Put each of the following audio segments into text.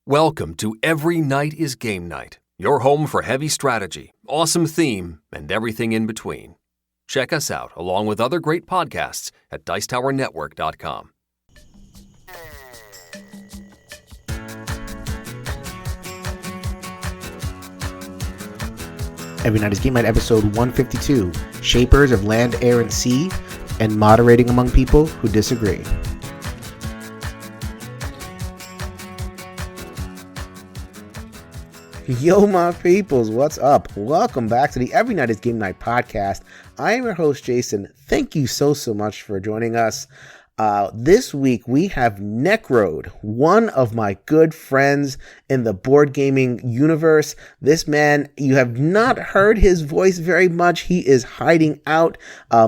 Welcome to Every Night is Game Night, your home for heavy strategy, awesome theme, and everything in between. Check us out along with other great podcasts at dicetowernetwork.com. Every Night is Game Night, episode 152, Shapers of Land, Air, and Sea, and Moderating Among People Who Disagree. Yo, my peoples, what's up? Welcome back to the Every Night is Game Night podcast. I am your host, Jason. Thank you so much for joining us. This week, we have Necrode, one of my good friends in the board gaming universe. This man, you have not heard his voice very much. He is hiding out,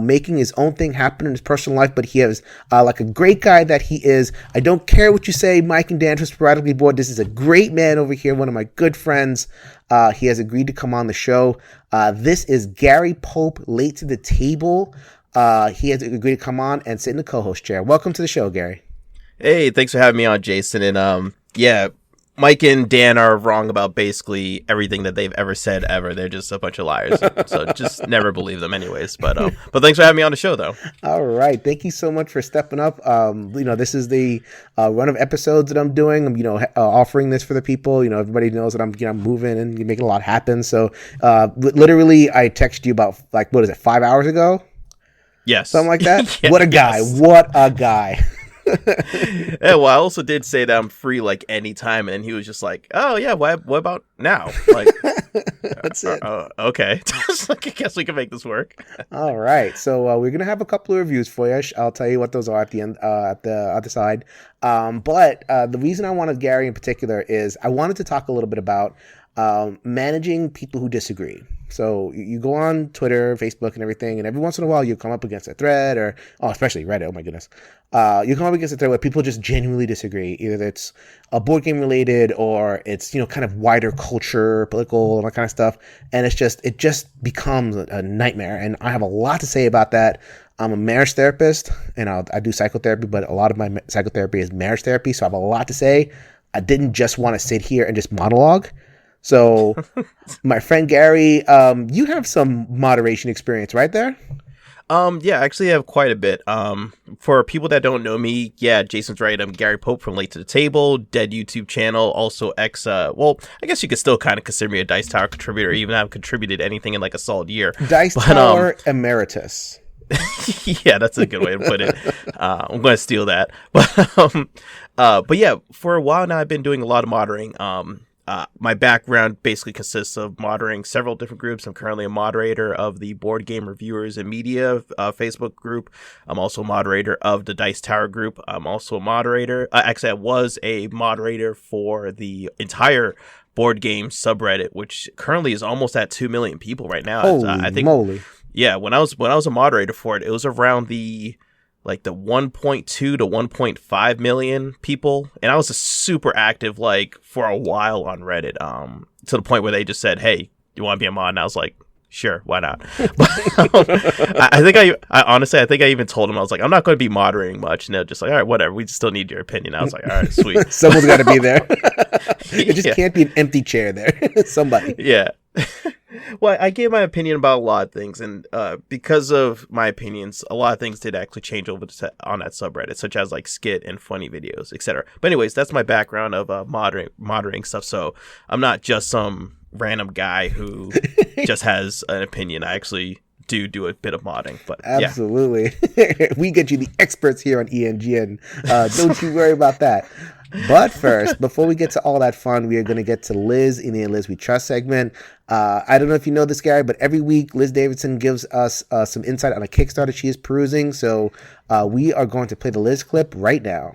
making his own thing happen in his personal life, but he is like a great guy that he is. I don't care what you say, Mike and Dan, who's sporadically bored. This is a great man over here, one of my good friends. He has agreed to come on the show. This is Gary Pope, late to the table. He has agreed to come on and sit in the co-host chair. Welcome to the show, Gary. Hey, thanks for having me on, Jason. And yeah, Mike and Dan are wrong about basically everything that they've ever said ever. They're just a bunch of liars. So just never believe them anyways. But thanks for having me on the show, though. All right. Thank you so much for stepping up. This is the run of episodes that I'm doing. I'm, offering this for the people. Everybody knows that I'm moving and making a lot happen. So literally, I texted you about 5 hours ago? Yes. Something like that? Yeah, what a guy. Yes. What a guy. Yeah, well, I also did say that I'm free anytime, and he was just like, oh, yeah, what about now? That's it. Okay. I guess we can make this work. All right. So we're going to have a couple of reviews for you. I'll tell you what those are at the end, at the other side. But the reason I wanted Gary in particular is I wanted to talk a little bit about managing people who disagree. So you go on Twitter, Facebook, and everything, and every once in a while you come up against a thread especially Reddit, oh my goodness. You come up against a thread where people just genuinely disagree. Either it's a board game related or it's, kind of wider culture, political, and that kind of stuff. And it just becomes a nightmare. And I have a lot to say about that. I'm a marriage therapist, and I do psychotherapy, but a lot of my psychotherapy is marriage therapy. So I have a lot to say. I didn't just want to sit here and just monologue. So, my friend Gary, you have some moderation experience, right there? Yeah, I actually have quite a bit. For people that don't know me, yeah, Jason's right. I'm Gary Pope from Late to the Table, dead YouTube channel, also I guess you could still kind of consider me a Dice Tower contributor, even though I haven't contributed anything in a solid year. Dice Tower emeritus. Yeah, that's a good way to put it. I'm going to steal that. But yeah, for a while now, I've been doing a lot of moderating. My background basically consists of moderating several different groups. I'm currently a moderator of the Board Game Reviewers and Media Facebook group. I'm also a moderator of the Dice Tower group. I'm also a moderator. Actually, I was a moderator for the entire board game subreddit, which currently is almost at 2 million people right now. Holy moly. Yeah, when I was a moderator for it, it was around the 1.2 to 1.5 million people, and I was super active for a while on Reddit, to the point where they just said, hey, you want to be a mod? And I was like, sure, why not? But I think I even told them, I was like, I'm not going to be moderating much, and they're just like, all right, whatever, we still need your opinion. I was like, all right, sweet. Someone's got to be there. It just can't be an empty chair there. Somebody. Yeah. Well, I gave my opinion about a lot of things, and because of my opinions, a lot of things did actually change over on that subreddit, such as skit and funny videos, etc. But anyways, that's my background of moderating stuff. So I'm not just some random guy who just has an opinion. I actually do a bit of modding. But absolutely, yeah. We get you the experts here on ENGN. Don't you worry about that. But first, before we get to all that fun, we are going to get to Liz in the Liz We Trust segment. I don't know if you know this, Gary, but every week Liz Davidson gives us some insight on a Kickstarter she is perusing. So we are going to play the Liz clip right now.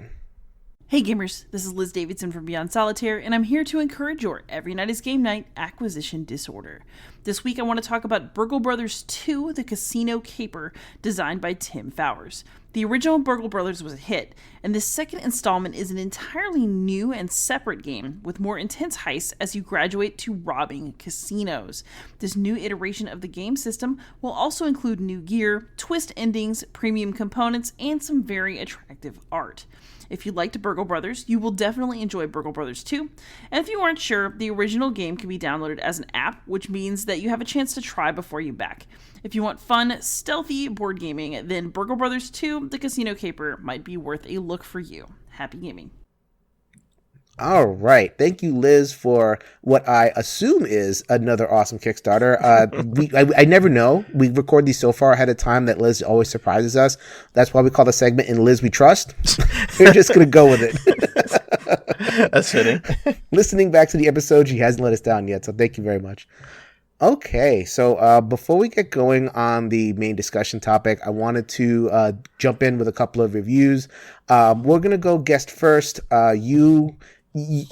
Hey gamers, this is Liz Davidson from Beyond Solitaire, and I'm here to encourage your Every Night is Game Night acquisition disorder. This week I want to talk about Burgle Brothers 2, The Casino Caper, designed by Tim Fowers. The original Burgle Brothers was a hit, and this second installment is an entirely new and separate game with more intense heists as you graduate to robbing casinos. This new iteration of the game system will also include new gear, twist endings, premium components, and some very attractive art. If you liked Burgle Brothers, you will definitely enjoy Burgle Brothers 2. And if you aren't sure, the original game can be downloaded as an app, which means that you have a chance to try before you back. If you want fun, stealthy board gaming, then Burgle Brothers 2, The Casino Caper, might be worth a look for you. Happy gaming. All right. Thank you, Liz, for what I assume is another awesome Kickstarter. I never know. We record these so far ahead of time that Liz always surprises us. That's why we call the segment In Liz We Trust. We're just going to go with it. That's fitting. Listening back to the episode, she hasn't let us down yet, so thank you very much. Okay, so before we get going on the main discussion topic, I wanted to jump in with a couple of reviews. We're going to go guest first. You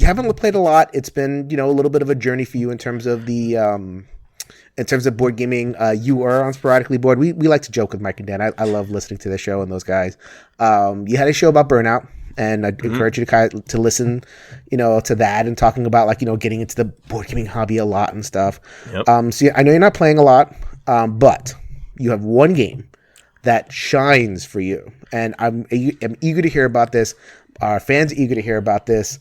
haven't played a lot. It's been, a little bit of a journey for you in terms of the in terms of board gaming. You are on Sporadically Board. We like to joke with Mike and Dan. I love listening to the show and those guys. You had a show about burnout, and I'd encourage you to listen, to that and talking about getting into the board gaming hobby a lot and stuff. Yep. So I know you're not playing a lot, but you have one game that shines for you, and I'm eager to hear about this. Our fans are eager to hear about this.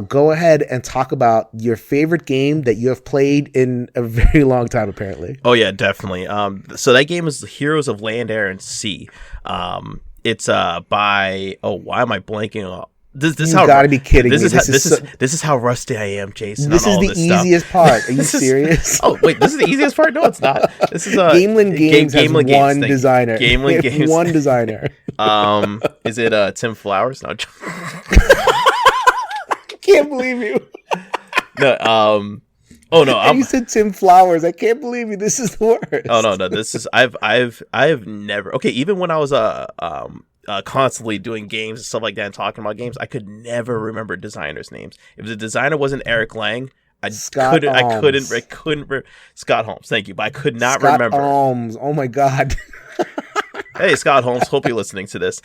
Go ahead and talk about your favorite game that you have played in a very long time, apparently. Oh, yeah, definitely. So that game is Heroes of Land, Air, and Sea. It's by... Oh, why am I blanking on... This You gotta be kidding me. This is how rusty I am, Jason. This is the easiest part. Are you serious? Oh, wait, this is the easiest part? No, it's not. This is Gameland Games has one designer. Gameland Games. One designer. Is it Tim Flowers? No. Can't believe you. No. Oh no! You said Tim Flowers. I can't believe you. This is the worst. Oh no! This is I've never. Okay, even when I was constantly doing games and stuff like that and talking about games, I could never remember designers' names. If the designer wasn't Eric Lang, I couldn't. Scott Holmes. Thank you, but I could not remember. Scott Holmes. Oh my God. Hey, Scott Holmes. Hope you're listening to this.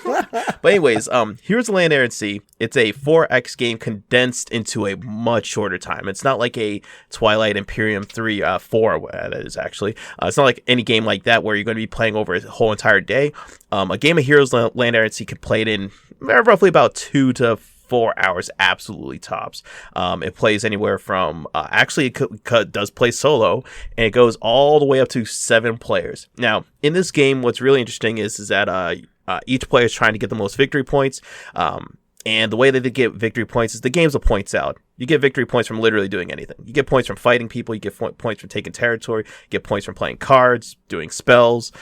But anyways, Here's the Land, Air, and Sea. It's a 4X game condensed into a much shorter time. It's not like a Twilight Imperium 4, that is actually. It's not like any game like that where you're going to be playing over a whole entire day. A game of Heroes, Land, Air, and Sea can play it in roughly about 2 to 4 hours, absolutely tops. It plays anywhere from actually it does play solo, and it goes all the way up to 7 players. Now, in this game, what's really interesting is that each player is trying to get the most victory points. And the way that they get victory points is the game's a points out. You get victory points from literally doing anything. You get points from fighting people. You get points from taking territory. You get points from playing cards, doing spells,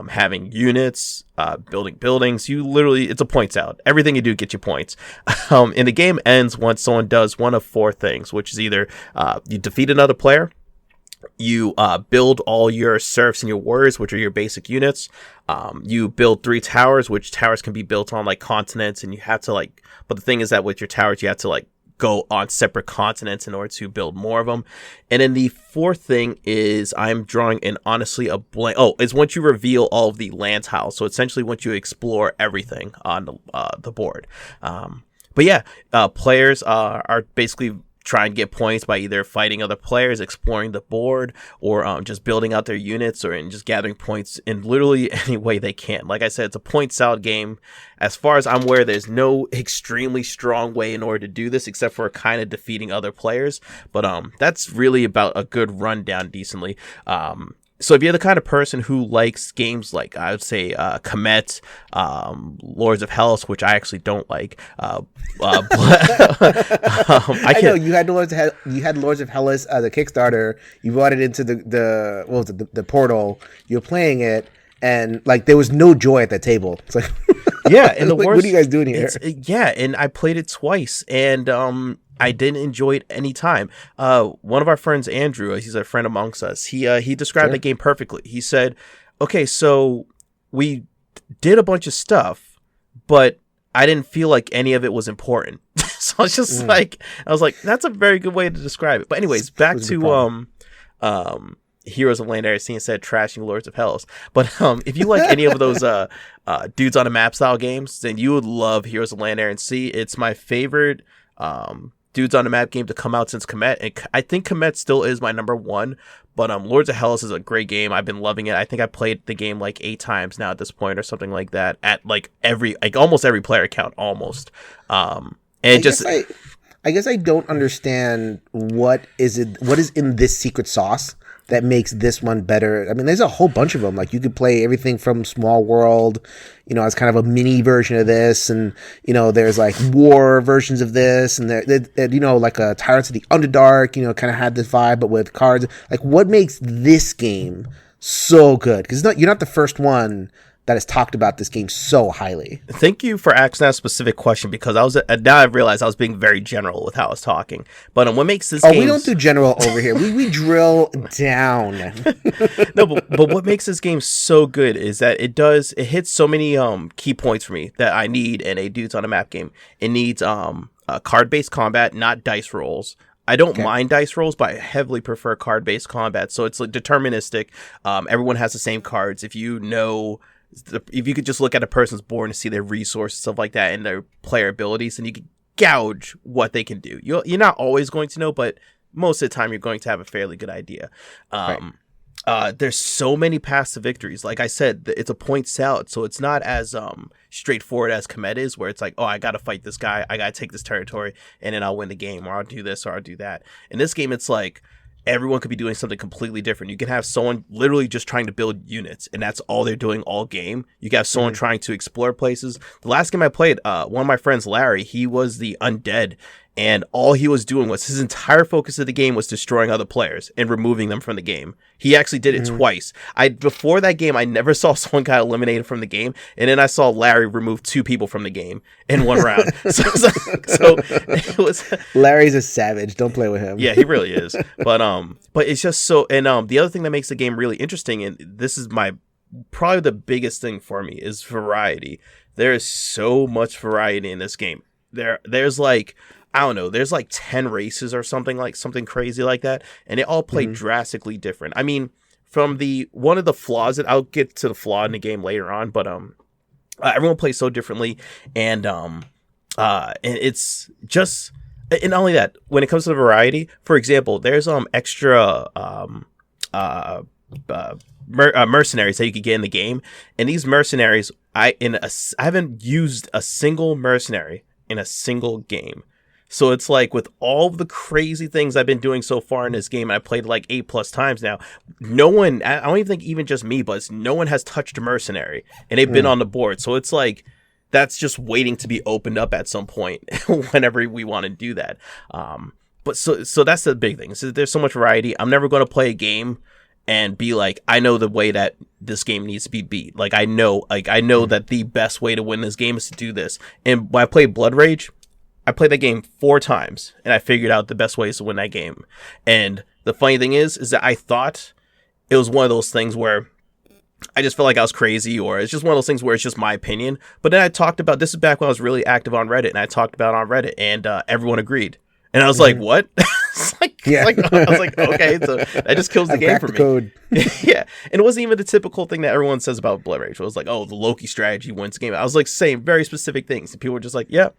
having units, building buildings. It's a points out. Everything you do gets you points. And the game ends once someone does one of 4 things, which is either you defeat another player, you build all your serfs and your warriors, which are your basic units. You build 3 towers, which towers can be built on continents, and you have to but the thing is that with your towers, you have to go on separate continents in order to build more of them. And then the 4th thing is I'm drawing in honestly a blank. Oh, it's once you reveal all of the land tiles. So essentially once you explore everything on the board. But yeah, players are basically try and get points by either fighting other players, exploring the board, or just building out their units, or just gathering points in literally any way they can. Like I said, it's a points out game. As far as I'm aware, there's no extremely strong way in order to do this except for kind of defeating other players. But that's really about a good rundown decently. So if you're the kind of person who likes games like, I would say, Comet, Lords of Hellas, which I actually don't like. I know you had Lords of Hellas as a Kickstarter. You brought it into the portal. You're playing it, and there was no joy at that table. It's like, yeah, and the worst. What are you guys doing here? Yeah, and I played it twice, and I didn't enjoy it any time. One of our friends, Andrew, he's a friend amongst us. He described the game perfectly. He said, "Okay, so we did a bunch of stuff, but I didn't feel like any of it was important." So I was just I was like, that's a very good way to describe it. But anyways, back to Heroes of Land Sea instead of trashing Lords of Hells. But if you like any of those dudes on a map style games, then you would love Heroes of Land and Sea. It's my favorite dudes on a map game to come out since Komet, and I think Komet still is my number one. But Lords of Hellas is a great game. I've been loving it. I think I played the game like 8 times now at this point, or something like that. At like almost every player count, almost. I guess I don't understand what is in this secret sauce that makes this one better. I mean, there's a whole bunch of them. Like, you could play everything from Small World, as kind of a mini version of this, and there's like war versions of this, and there like a Tyrants of the Underdark, kind of had this vibe, but with cards. Like, what makes this game so good? Because you're not the first one that has talked about this game so highly. Thank you for asking that specific question, because now I realized I was being very general with how I was talking. But what makes this game... we don't do general over here. We drill down. No, but what makes this game so good is that it hits so many key points for me that I need in a dudes on a map game. It needs card-based combat, not dice rolls. I don't mind dice rolls, but I heavily prefer card-based combat. So it's like deterministic. Everyone has the same cards. If you could just look at a person's board and see their resources, stuff like that, and their player abilities, and you can gouge what they can do. You're not always going to know, but most of the time you're going to have a fairly good idea. There's so many paths to victories. Like I said, it's a point salad, so it's not as straightforward as Komet is, where it's like, oh, I got to fight this guy, I got to take this territory, and then I'll win the game, or I'll do this, or I'll do that. In this game, it's like, everyone could be doing something completely different. You can have someone literally just trying to build units, and that's all they're doing all game. You can have someone trying to explore places. The last game I played, one of my friends, Larry, he was the undead, and all he was doing was his entire focus of the game was destroying other players and removing them from the game. He actually did it twice. Before that game, I never saw someone got eliminated from the game, and then I saw Larry remove 2 people from the game in one round. So it was... Larry's a savage. Don't play with him. Yeah, he really is. But it's just so... And the other thing that makes the game really interesting, and this is probably the biggest thing for me, is variety. There is so much variety in this game. There's like... I don't know, there's like 10 races or something crazy like that, and they all play drastically different. I mean, from one of the flaws that I'll get to the flaw in the game later on, but everyone plays so differently, and it's just, and not only that, when it comes to the variety, for example, there's extra mercenaries that you could get in the game, and these mercenaries, I haven't used a single mercenary in a single game. So it's like, with all the crazy things I've been doing so far in this game, and I played like 8+ times now, no one, I don't even think even just me, but no one has touched a mercenary, and they've been on the board. So it's like, that's just waiting to be opened up at some point whenever we want to do that. But so that's the big thing. So there's so much variety. I'm never going to play a game and be like, I know the way that this game needs to be beat. Like, I know that the best way to win this game is to do this. And when I played Blood Rage, I played that game 4 times, and I figured out the best ways to win that game. And the funny thing is that I thought it was one of those things where I just felt like I was crazy, or it's just one of those things where it's just my opinion. But then I talked about, this is back when I was really active on Reddit, and I talked about it on Reddit, and everyone agreed. And I was like, what? I was like, okay, so that just kills the game for me. Code. Yeah. And it wasn't even the typical thing that everyone says about Blood Rage. It was like, oh, the Loki strategy wins the game. I was like saying very specific things, and people were just like, yeah.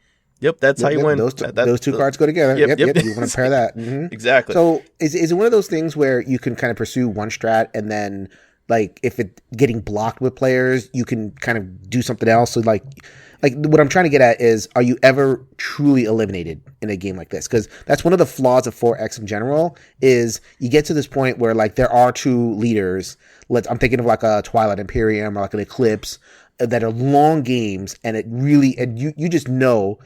Yep, that's how you win. Those two cards go together. Yep. You want to pair that. Exactly. So is it one of those things where you can kind of pursue one strat, and then, like, if it getting blocked with players, you can kind of do something else? So like what I'm trying to get at is, are you ever truly eliminated in a game like this? Because that's one of the flaws of 4X in general, is you get to this point where, like, there are 2 leaders. I'm thinking of like a Twilight Imperium or like an Eclipse, that are long games, and you just know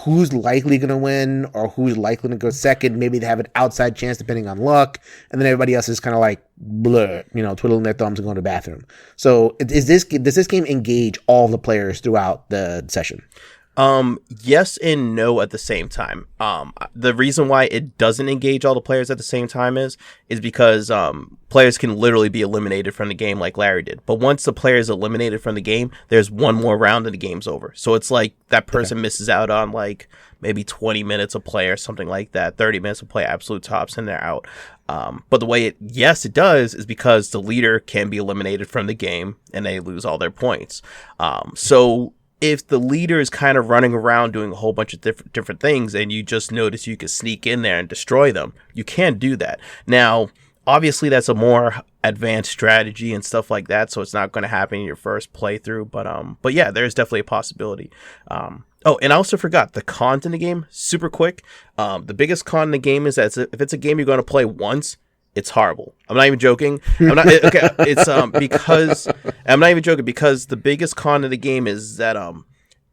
who's likely going to win or who's likely to go second. Maybe they have an outside chance depending on luck, and then everybody else is kind of like blur, twiddling their thumbs and going to the bathroom. So does this game engage all the players throughout the session? Yes and no at the same time. The reason why it doesn't engage all the players at the same time is because players can literally be eliminated from the game like Larry did. But once the player is eliminated from the game, there's one more round and the game's over. So it's like that person misses out on like maybe 20 minutes of play or something like that, 30 minutes of play, absolute tops, and they're out. But the way it does is because the leader can be eliminated from the game and they lose all their points. So if the leader is kind of running around doing a whole bunch of different things and you just notice you can sneak in there and destroy them, you can do that. Now, obviously, that's a more advanced strategy and stuff like that, so it's not going to happen in your first playthrough. But yeah, there's definitely a possibility. Oh, and I also forgot the cons in the game. Super quick. The biggest con in the game is that if it's a game you're going to play once, it's horrible. I'm not even joking. Because I'm not even joking because the biggest con of the game is that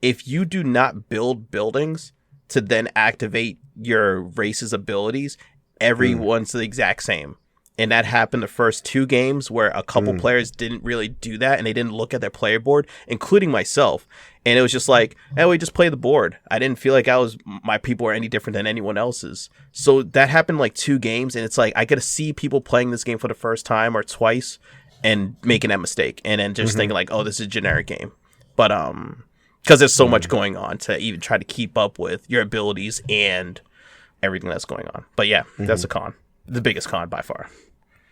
if you do not build buildings to then activate your race's abilities, everyone's the exact same. And that happened the first 2 games where a couple players didn't really do that and they didn't look at their player board, including myself. And it was just like, hey, we just play the board. I didn't feel like my people were any different than anyone else's. So that happened like 2 games. And it's like, I get to see people playing this game for the first time or twice and making that mistake. And then just thinking like, oh, this is a generic game. But, because there's so much going on to even try to keep up with your abilities and everything that's going on. But yeah, that's a con. The biggest con by far.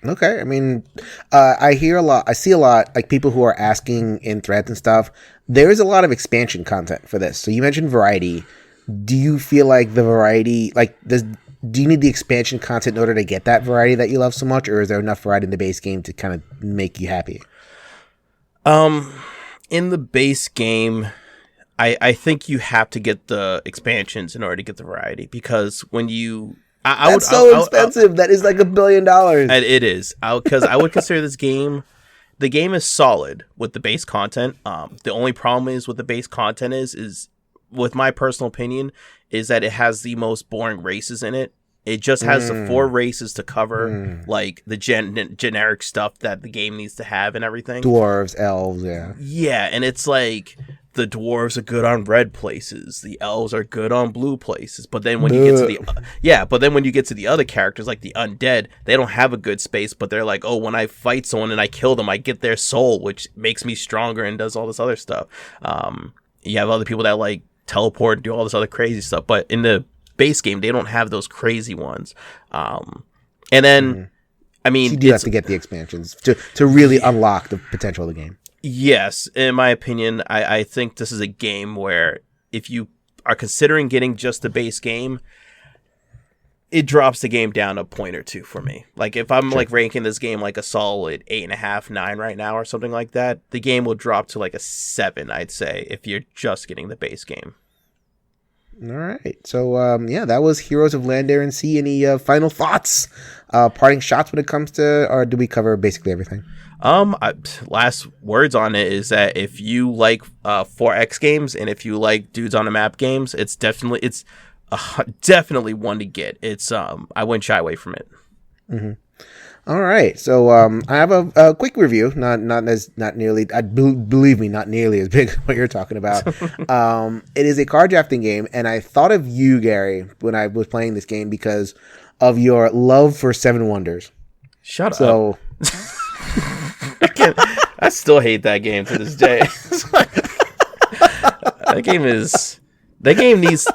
Okay, I mean, I hear a lot. I see a lot, like people who are asking in threads and stuff. There is a lot of expansion content for this. So you mentioned variety. Do you feel like the variety, like, do you need the expansion content in order to get that variety that you love so much, or is there enough variety in the base game to kind of make you happy? In the base game, I think you have to get the expansions in order to get the variety because when you. That's so expensive. That is like $1 billion. It is. Because I would consider this game, the game is solid with the base content. The only problem is with the base content is with my personal opinion, is that it has the most boring races in it. It just has the 4 races to cover, like the generic stuff that the game needs to have and everything. Dwarves, elves, yeah. Yeah, and it's like the dwarves are good on red places, the elves are good on blue places, but then when you get to the other characters like the undead, they don't have a good space, but they're like, oh, when I fight someone and I kill them, I get their soul, which makes me stronger and does all this other stuff. You have other people that like teleport and do all this other crazy stuff, but in the base game they don't have those crazy ones. And then I mean, so you do have to get the expansions to really unlock the potential of the game. Yes, in my opinion, I think this is a game where if you are considering getting just the base game, it drops the game down a point or 2 for me. Like if I'm like ranking this game like a solid 8.5, 9 right now or something like that, the game will drop to like a 7, I'd say, if you're just getting the base game. All right. So, yeah, that was Heroes of Land, Air, and Sea. Any final thoughts, parting shots when it comes to, or do we cover basically everything? Last words on it is that if you like 4X games and if you like dudes on a map games, it's definitely one to get. It's I wouldn't shy away from it. All right, so I have a quick review, not nearly, believe me, not nearly as big as what you're talking about. It is a card drafting game, and I thought of you, Gary, when I was playing this game because of your love for Seven Wonders. Shut up. I still hate that game to this day. That game needs.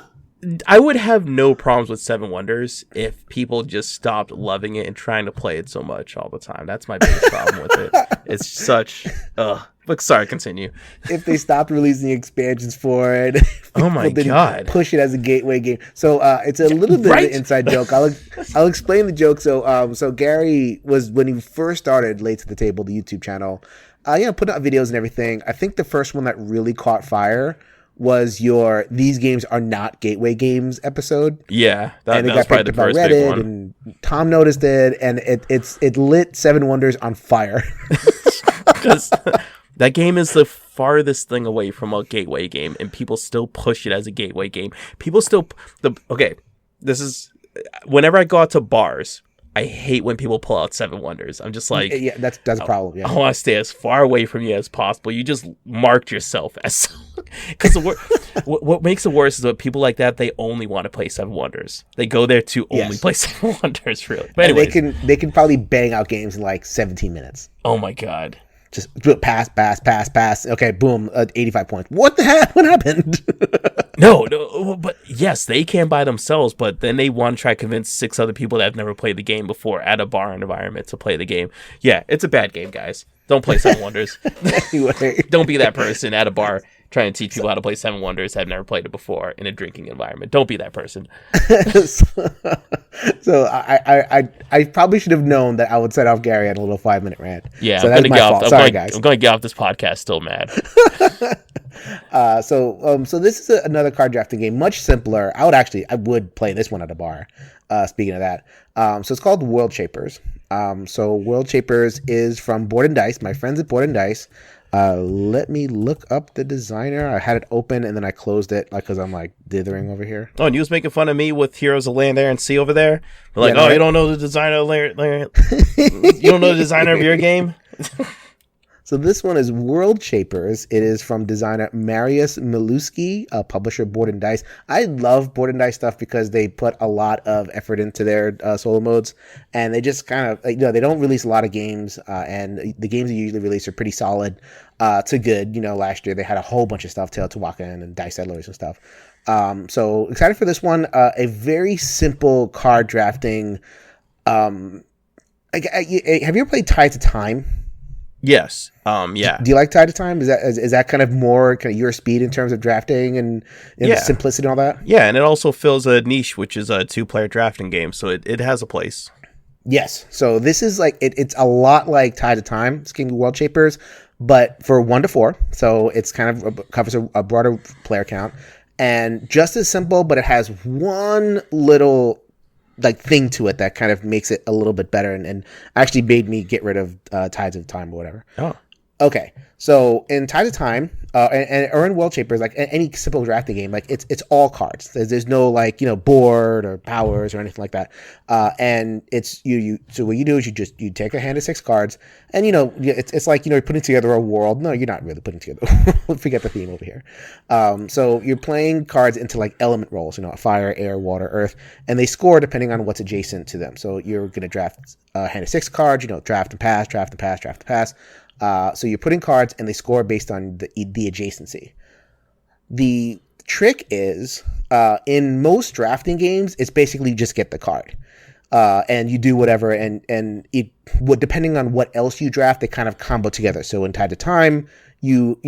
I would have no problems with Seven Wonders if people just stopped loving it and trying to play it so much all the time. That's my biggest problem with it. It's such. But sorry, continue. If they stopped releasing expansions for it, oh my god, push it as a gateway game. So it's a little bit of an inside joke. I'll explain the joke. So Gary was, when he first started Late to the Table, the YouTube channel, putting out videos and everything. I think the first one that really caught fire was your "These games are not gateway games" episode. Yeah, that was probably the first big one. And Tom noticed it, and it lit Seven Wonders on fire. Because that game is the farthest thing away from a gateway game, and people still push it as a gateway game. People still this is whenever I go out to bars, I hate when people pull out Seven Wonders. I'm just like, yeah, that's a problem. Yeah. I want to stay as far away from you as possible. You just marked yourself as because what makes it worse is that people like that, they only want to play Seven Wonders. They go there to only play Seven Wonders, really. But anyway, they can probably bang out games in like 17 minutes. Oh my god. Just pass. Okay, boom, 85 points. What the heck? What happened? No, but yes, they can by themselves, but then they want to try to convince 6 other people that have never played the game before at a bar environment to play the game. Yeah, it's a bad game, guys. Don't play Seven Wonders. Anyway. Don't be that person at a bar trying to teach people how to play Seven Wonders that have never played it before in a drinking environment. Don't be that person. So I probably should have known that I would set off Gary on a little 5-minute rant. Yeah, so that's my fault. Sorry, guys. I'm going to get off this podcast still mad. So this is another card drafting game, much simpler. I would play this one at a bar. Speaking of that, so it's called World Shapers. So World Shapers is from Board and Dice. My friends at Board and Dice. Let me look up the designer. I had it open and then I closed it because I'm like dithering over here. Oh, and you was making fun of me with Heroes of Land, Air, and Sea over there. We're like, you don't know the designer of you don't know the designer of your game? So this one is World Shapers. It is from designer Marius Miluski, publisher Board and Dice. I love Board and Dice stuff because they put a lot of effort into their solo modes, and they just kind of, they don't release a lot of games, and the games they usually release are pretty solid to good. Last year they had a whole bunch of stuff, Teotihuacan and Dice Settlers and stuff. So excited for this one. A very simple card drafting. Have you ever played Tide to Time? Yes. Yeah. Do you like Tide to Time? Is that kind of more kind of your speed in terms of drafting and simplicity and all that? Yeah, and it also fills a niche, which is a 2-player drafting game, so it has a place. Yes. So this is like it's a lot like Tide to Time, it's King World Shapers, but for 1 to 4. So it's kind of covers a broader player count and just as simple, but it has one little thing to it that kind of makes it a little bit better and actually made me get rid of Tides of Time or whatever. Oh. Okay. So in Tides of Time, or in World Shapers, like any simple drafting game, like it's all cards. There's no board or powers or anything like that. And it's you. So what you do is you take a hand of 6 cards, and it's like you're putting together a world. No, you're not really putting together. Forget the theme over here. So you're playing cards into like element roles. Fire, air, water, earth, and they score depending on what's adjacent to them. So you're gonna draft a hand of 6 cards. Draft and pass, draft and pass, draft and pass. So you're putting cards and they score based on the adjacency. The trick is, in most drafting games, it's basically just get the card. And you do whatever and depending on what else you draft, they kind of combo together. So in Tide to Time, you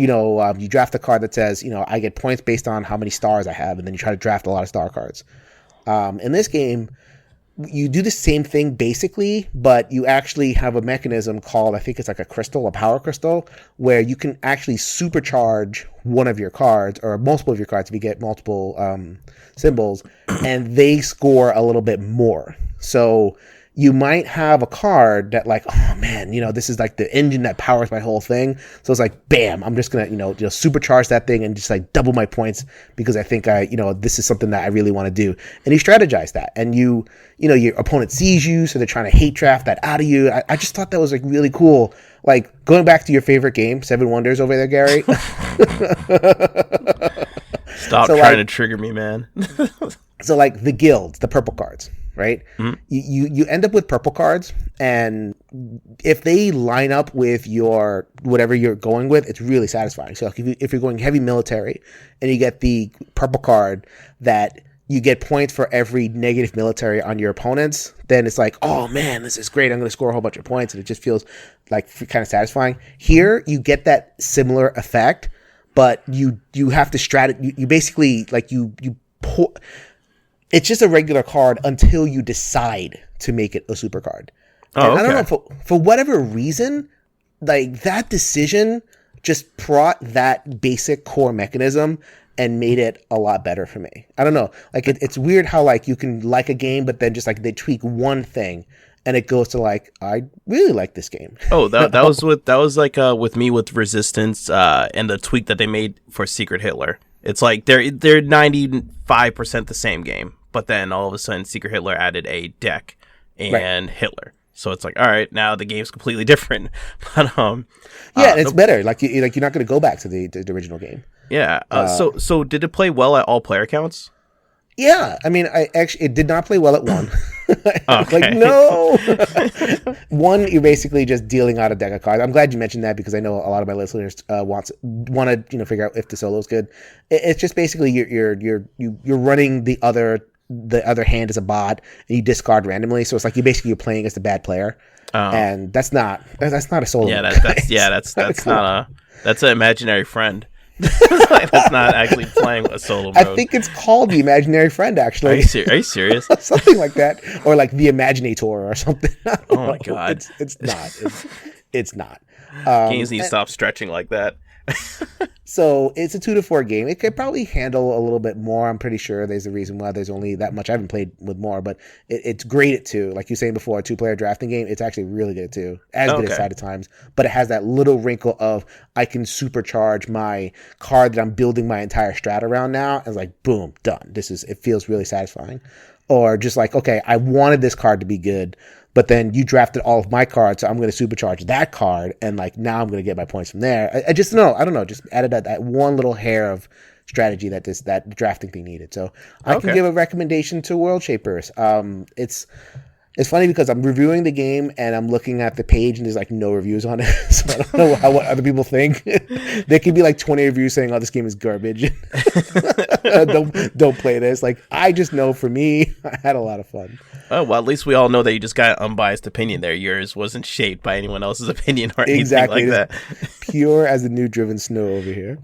draft a card that says, I get points based on how many stars I have, and then you try to draft a lot of star cards. In this game, you do the same thing basically, but you actually have a mechanism called, I think it's like a power crystal, where you can actually supercharge one of your cards or multiple of your cards if you get multiple symbols, and they score a little bit more. So you might have a card that oh man, this is like the engine that powers my whole thing. So it's like, bam, I'm just going to, supercharge that thing and just double my points because I think this is something that I really want to do. And you strategize that and your opponent sees you. So they're trying to hate draft that out of you. I just thought that was really cool. Going back to your favorite game, Seven Wonders over there, Gary. Stop trying to trigger me, man. So the guilds, the purple cards. Right? Mm-hmm. You end up with purple cards, and if they line up with your whatever you're going with, it's really satisfying. So if you're going heavy military and you get the purple card that you get points for every negative military on your opponents, then it's like, oh man, this is great. I'm going to score a whole bunch of points, and it just feels kind of satisfying. Here, you get that similar effect, but you have to you basically it's just a regular card until you decide to make it a super card. Oh, okay. I don't know, for whatever reason, that decision just brought that basic core mechanism and made it a lot better for me. I don't know. It's weird how you can like a game, but then just they tweak one thing and it goes to I really like this game. Oh, that was with me with Resistance and the tweak that they made for Secret Hitler. It's they're 95% the same game. But then all of a sudden, Secret Hitler added a deck and Hitler. So it's like, all right, now the game's completely different. But it's better. Like you're not going to go back to the original game. Yeah. So did it play well at all player counts? Yeah, I mean, it did not play well at 1. Okay. Like, no. 1, you're basically just dealing out a deck of cards. I'm glad you mentioned that because I know a lot of my listeners want to figure out if the solo is good. It's just basically you're running the other hand as a bot and you discard randomly. So it's like you're playing as the bad player, and that's not a solo. Yeah, that's an imaginary friend. That's not actually playing a solo mode. I think it's called the imaginary friend, actually. Are you serious? Something like that, or like the Imaginator or something. Oh my god, it's not. It's not. Games need to stop stretching like that. So it's a 2 to 4 game. It could probably handle a little bit more. I'm pretty sure there's a reason why there's only that much. I haven't played with more, but it's great at 2. Like you were saying before, a 2-player drafting game. It's actually really good at 2. Good as Side of Times, but it has that little wrinkle of I can supercharge my card that I'm building my entire strat around now. And it's like, boom, done. It feels really satisfying. Or just like, okay, I wanted this card to be good, but then you drafted all of my cards, so I'm going to supercharge that card, and like now I'm going to get my points from there. I just know, I don't know, just added that one little hair of strategy that drafting thing needed. So I can give a recommendation to World Shapers. It's funny because I'm reviewing the game and I'm looking at the page and there's like no reviews on it, so I don't know what other people think. There could be like 20 reviews saying, "Oh, this game is garbage. don't play this." Like I just know for me, I had a lot of fun. Oh well, at least we all know that you just got an unbiased opinion there. Yours wasn't shaped by anyone else's opinion or anything like that. Pure as the new driven snow over here.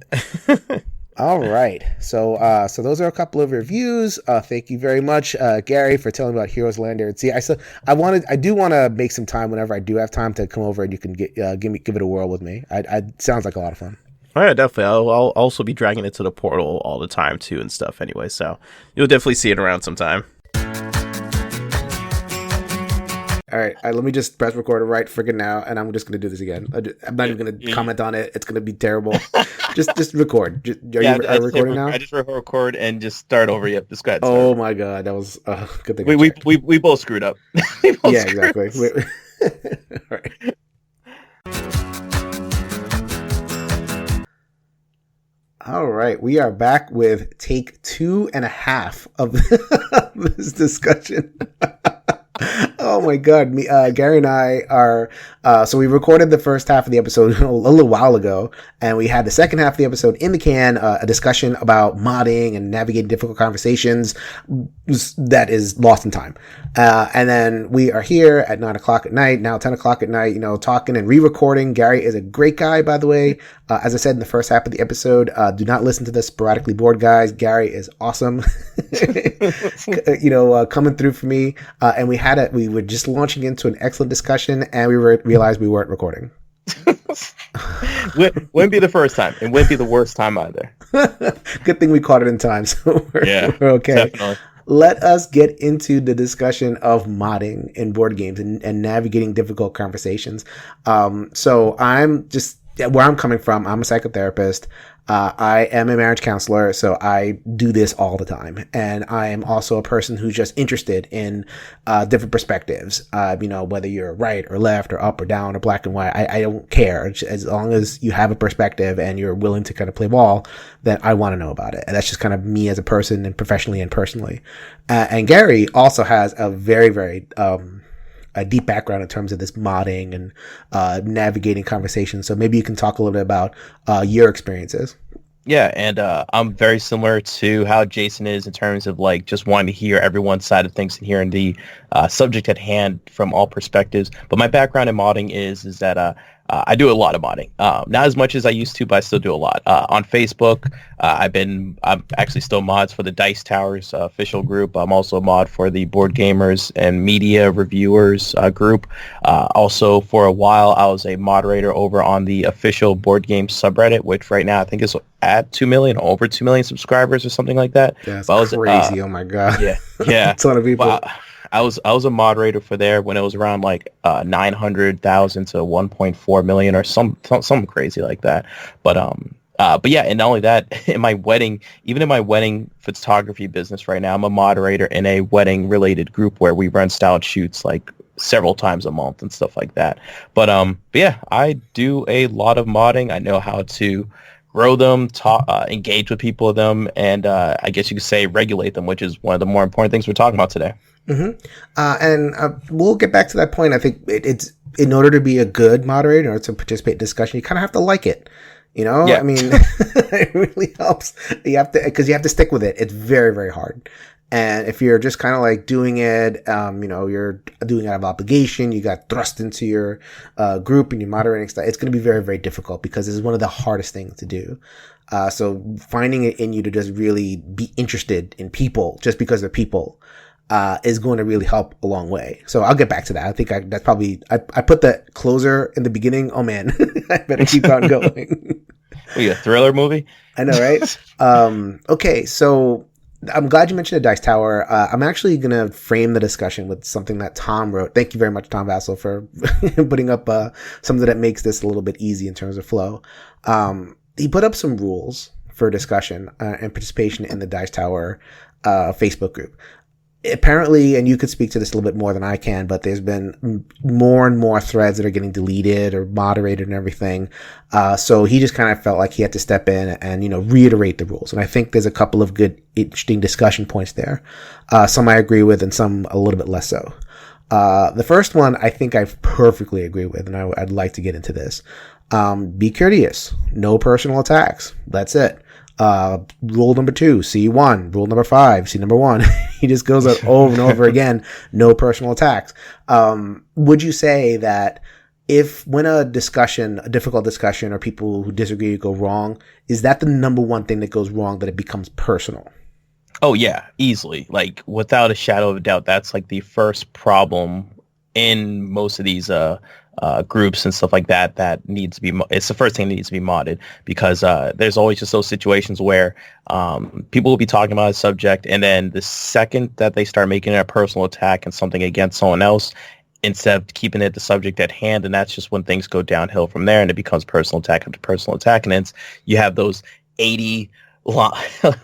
All right, so those are a couple of reviews. Thank you very much, Gary, for telling me about Heroes Land Sea. I do want to make some time whenever I do have time to come over and you can give it a whirl with me. Sounds like a lot of fun. All right, definitely. I'll also be dragging it to the portal all the time too and stuff. Anyway, so you'll definitely see it around sometime. All right, let me just press record right friggin' now, and I'm just going to do this again. I'm not even going to comment on it. It's going to be terrible. just record. Are you recording now? I just record and just start over. Yep, just go ahead. Oh my god, that was a good thing. We both screwed up. Exactly. All right. All right, we are back with take 2.5 of this discussion. Oh my god, Gary and I are so we recorded the first half of the episode a little while ago, and we had the second half of the episode in the can, a discussion about modding and navigating difficult conversations that is lost in time. And then we are here at 9 o'clock at night, now 10 o'clock at night, talking and re-recording. Gary is a great guy, by the way. As I said in the first half of the episode, do not listen to the sporadically bored guys. Gary is awesome. Coming through for me. And we were just launching into an excellent discussion, and we realized we weren't recording. Wouldn't be the first time. It wouldn't be the worst time either. Good thing we caught it in time, so we're okay. Definitely. Let us get into the discussion of modding in board games and navigating difficult conversations. So I'm just where I'm coming from. I'm a psychotherapist. I am a marriage counselor, so I do this all the time. And I am also a person who's just interested in different perspectives. Whether you're right or left or up or down or black and white, I don't care. As long as you have a perspective and you're willing to kind of play ball, then I want to know about it. And that's just kind of me as a person, and professionally and personally. And Gary also has a very, very a deep background in terms of this modding and navigating conversations. So maybe you can talk a little bit about your experiences. Yeah, and I'm very similar to how Jason is in terms of like just wanting to hear everyone's side of things and hearing the subject at hand from all perspectives. But my background in modding is that I do a lot of modding. Not as much as I used to, but I still do a lot. On Facebook, I'm actually still mods for the Dice Towers official group. I'm also a mod for the Board Gamers and Media Reviewers group. Also, for a while, I was a moderator over on the official board game subreddit, which right now I think is at 2 million, over 2 million subscribers or something like that. That's crazy. Oh my god. Yeah. A ton of people. Well, I was a moderator for there when it was around like 900,000 to 1.4 million or something crazy like that. But But yeah, and not only that, even in my wedding photography business right now, I'm a moderator in a wedding related group where we run styled shoots like several times a month and stuff like that. But yeah, I do a lot of modding. I know how to grow them, talk, engage with people with them, and I guess you could say regulate them, which is one of the more important things we're talking about today. And we'll get back to that point. I think it's in order to be a good moderator or to participate in discussion, you kind of have to like it. Yeah. I mean, it really helps. You have to stick with it. It's very, very hard. And if you're just kind of like doing it, you're doing it out of obligation, you got thrust into your group and you're moderating stuff, it's going to be very, very difficult because this is one of the hardest things to do. So finding it in you to just really be interested in people just because they're people is going to really help a long way. So I'll get back to that. I think that's probably, I put the closer in the beginning. Oh man, I better keep on going. Are you a thriller movie? I know, right? Okay, so I'm glad you mentioned the Dice Tower. I'm actually going to frame the discussion with something that Tom wrote. Thank you very much, Tom Vassell, for putting up something that makes this a little bit easy in terms of flow. He put up some rules for discussion and participation in the Dice Tower Facebook group. Apparently, and you could speak to this a little bit more than I can, but there's been more and more threads that are getting deleted or moderated and everything. So he just kind of felt like he had to step in and, reiterate the rules. And I think there's a couple of good, interesting discussion points there. Some I agree with and some a little bit less so. The first one I think I perfectly agree with, and I'd like to get into this. Be courteous. No personal attacks. That's it. Rule number 2, C1. Rule number 5, C number 1. He just goes out over and over again. No personal attacks. Would you say that when a difficult discussion or people who disagree go wrong, is that the number one thing that goes wrong, that it becomes personal? Oh yeah, easily. Like without a shadow of a doubt, that's like the first problem in most of these groups and stuff like that needs to be, it's the first thing that needs to be modded, because there's always just those situations where people will be talking about a subject, and then the second that they start making it a personal attack and something against someone else, instead of keeping it the subject at hand, and that's just when things go downhill from there, and it becomes personal attack after personal attack, and then you have those 80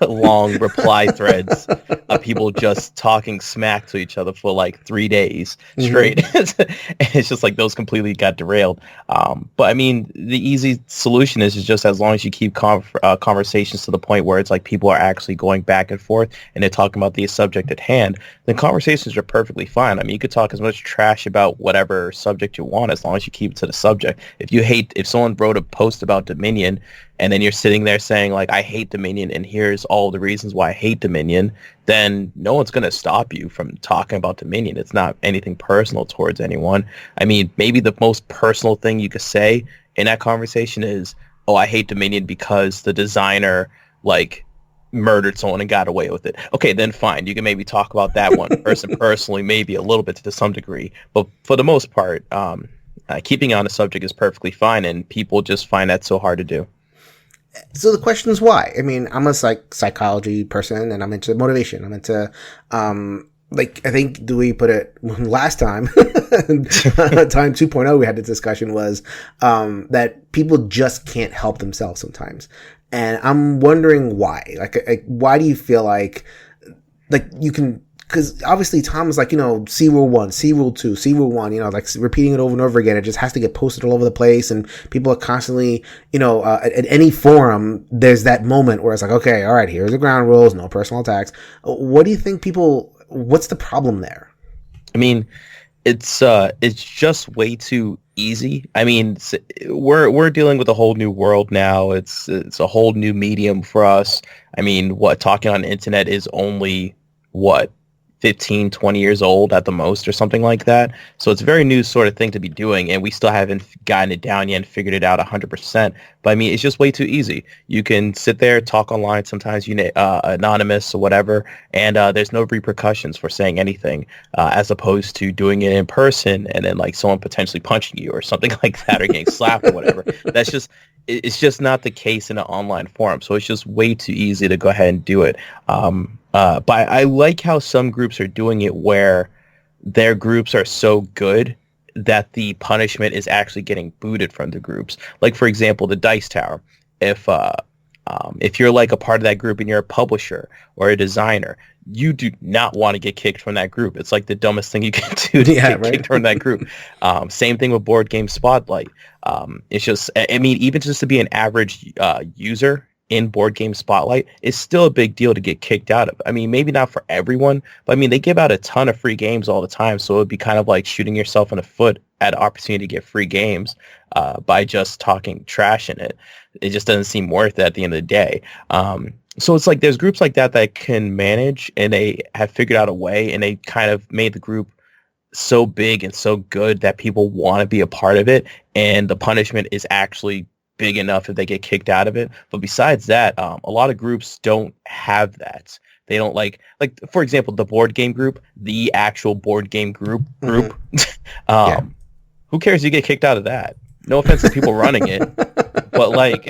long reply threads of people just talking smack to each other for like 3 days straight. It's just like those completely got derailed. But I mean, the easy solution is just as long as you keep conversations to the point where it's like people are actually going back and forth and they're talking about the subject at hand, then conversations are perfectly fine. I mean, you could talk as much trash about whatever subject you want as long as you keep it to the subject. If someone wrote a post about Dominion, and then you're sitting there saying, like, I hate Dominion, and here's all the reasons why I hate Dominion, then no one's going to stop you from talking about Dominion. It's not anything personal towards anyone. I mean, maybe the most personal thing you could say in that conversation is, oh, I hate Dominion because the designer, like, murdered someone and got away with it. Okay, then fine. You can maybe talk about that one person personally, maybe a little bit to some degree. But for the most part, keeping on a subject is perfectly fine, and people just find that so hard to do. So the question is why? I mean, I'm a psychology person, and I'm into motivation. I'm into, I think Dewey put it last time, time 2.0, we had the discussion was, that people just can't help themselves sometimes. And I'm wondering why. Like, why do you feel like you can, because obviously Tom is like, C rule 1, C rule 2, C rule 1, like repeating it over and over again. It just has to get posted all over the place, and people are constantly, at any forum, there's that moment where it's like, okay, all right, here's the ground rules, no personal attacks. What do you think what's the problem there? I mean, it's just way too easy. I mean, we're dealing with a whole new world now. It's a whole new medium for us. I mean, talking on the internet is only 15, 20 years old at the most or something like that. So it's a very new sort of thing to be doing, and we still haven't gotten it down yet and figured it out 100%. But I mean, it's just way too easy. You can sit there, talk online, sometimes anonymous or whatever, and there's no repercussions for saying anything, as opposed to doing it in person and then like someone potentially punching you or something like that, or getting slapped or whatever. It's just not the case in an online forum. So it's just way too easy to go ahead and do it. But I like how some groups are doing it where their groups are so good that the punishment is actually getting booted from the groups. Like, for example, the Dice Tower. if you're like a part of that group and you're a publisher or a designer, you do not want to get kicked from that group. It's like the dumbest thing you can do to get kicked from that group. Same thing with Board Game Spotlight. It's just, I mean, even just to be an average user in Board Game Spotlight is still a big deal to get kicked out of. I mean, maybe not for everyone, but I mean, they give out a ton of free games all the time. So it'd be kind of like shooting yourself in the foot at an opportunity to get free games by just talking trash in it. It just doesn't seem worth it at the end of the day. So it's like there's groups like that can manage, and they have figured out a way, and they kind of made the group so big and so good that people want to be a part of it, and the punishment is actually big enough if they get kicked out of it. But besides that, a lot of groups don't have that. They don't like for example, the board game group, the actual board game group. Who cares if you get kicked out of that? No offense to people running it, but like,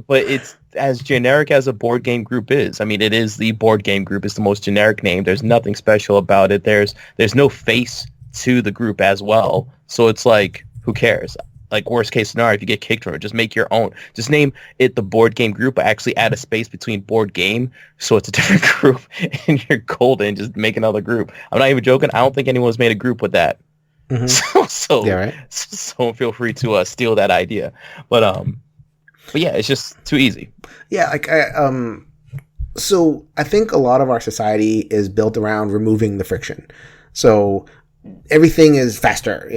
but it's as generic as a board game group is. I mean, it is the board game group. It's the most generic name. There's nothing special about it. There's no face to the group as well. So it's like, who cares? Like, worst case scenario, if you get kicked from it, just make your own. Just name it the board game group, but actually add a space between board game, so it's a different group, and you're golden. Just make another group. I'm not even joking. I don't think anyone's made a group with that. Mm-hmm. So feel free to steal that idea. But yeah, it's just too easy. Yeah, so I think a lot of our society is built around removing the friction. So everything is faster,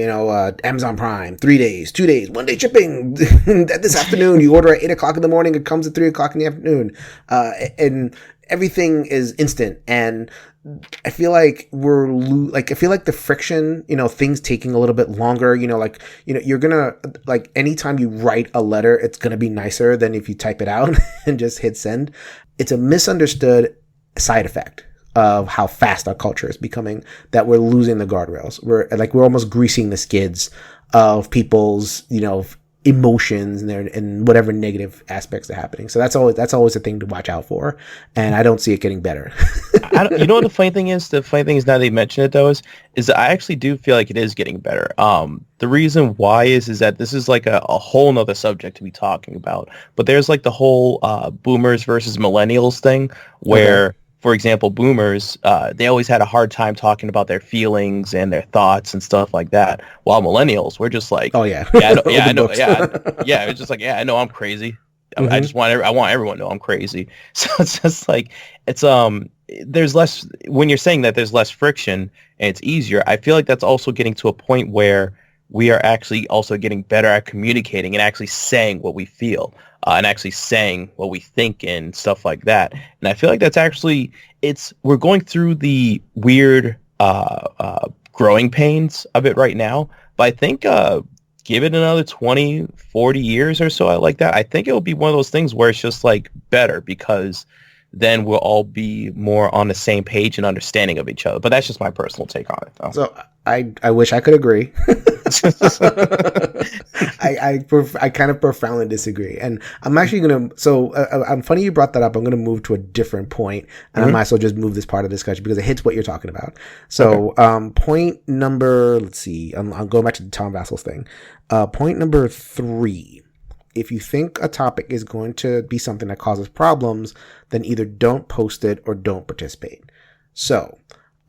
Amazon Prime, 3 days, 2 days, 1 day shipping. This afternoon, you order at 8 o'clock in the morning, it comes at 3 o'clock in the afternoon. And everything is instant. And I feel like the friction, things taking a little bit longer, you're gonna, like, anytime you write a letter, it's gonna be nicer than if you type it out and just hit send. It's a misunderstood side effect of how fast our culture is becoming, that we're losing the guardrails. We're almost greasing the skids of people's, emotions and whatever negative aspects are happening. So that's always a thing to watch out for. And I don't see it getting better. You know what the funny thing is? The funny thing is, now that you mention it though, is that I actually do feel like it is getting better. The reason why is that this is like a whole nother subject to be talking about. But there's like the whole boomers versus millennials thing where, for example, boomers, they always had a hard time talking about their feelings and their thoughts and stuff like that. While millennials, we're just like, I know, it's just like, I know I'm crazy. Mm-hmm. I want everyone to know I'm crazy. So it's just like, it's there's less, when you're saying that there's less friction and it's easier, I feel like that's also getting to a point where we are actually also getting better at communicating and actually saying what we feel. And actually saying what we think and stuff like that. And I feel like that's actually, we're going through the weird growing pains of it right now. But I think give it another 20, 40 years or so like that, I think it'll be one of those things where it's just like better, because then we'll all be more on the same page and understanding of each other. But that's just my personal take on it, though. So I wish I could agree. I kind of profoundly disagree, and I'm actually gonna. So I'm funny you brought that up. I'm gonna move to a different point, and I might as well just move this part of the discussion because it hits what you're talking about. So point number, let's see. I'm going back to the Tom Vassel's thing. Point number 3. If you think a topic is going to be something that causes problems, then either don't post it or don't participate. So,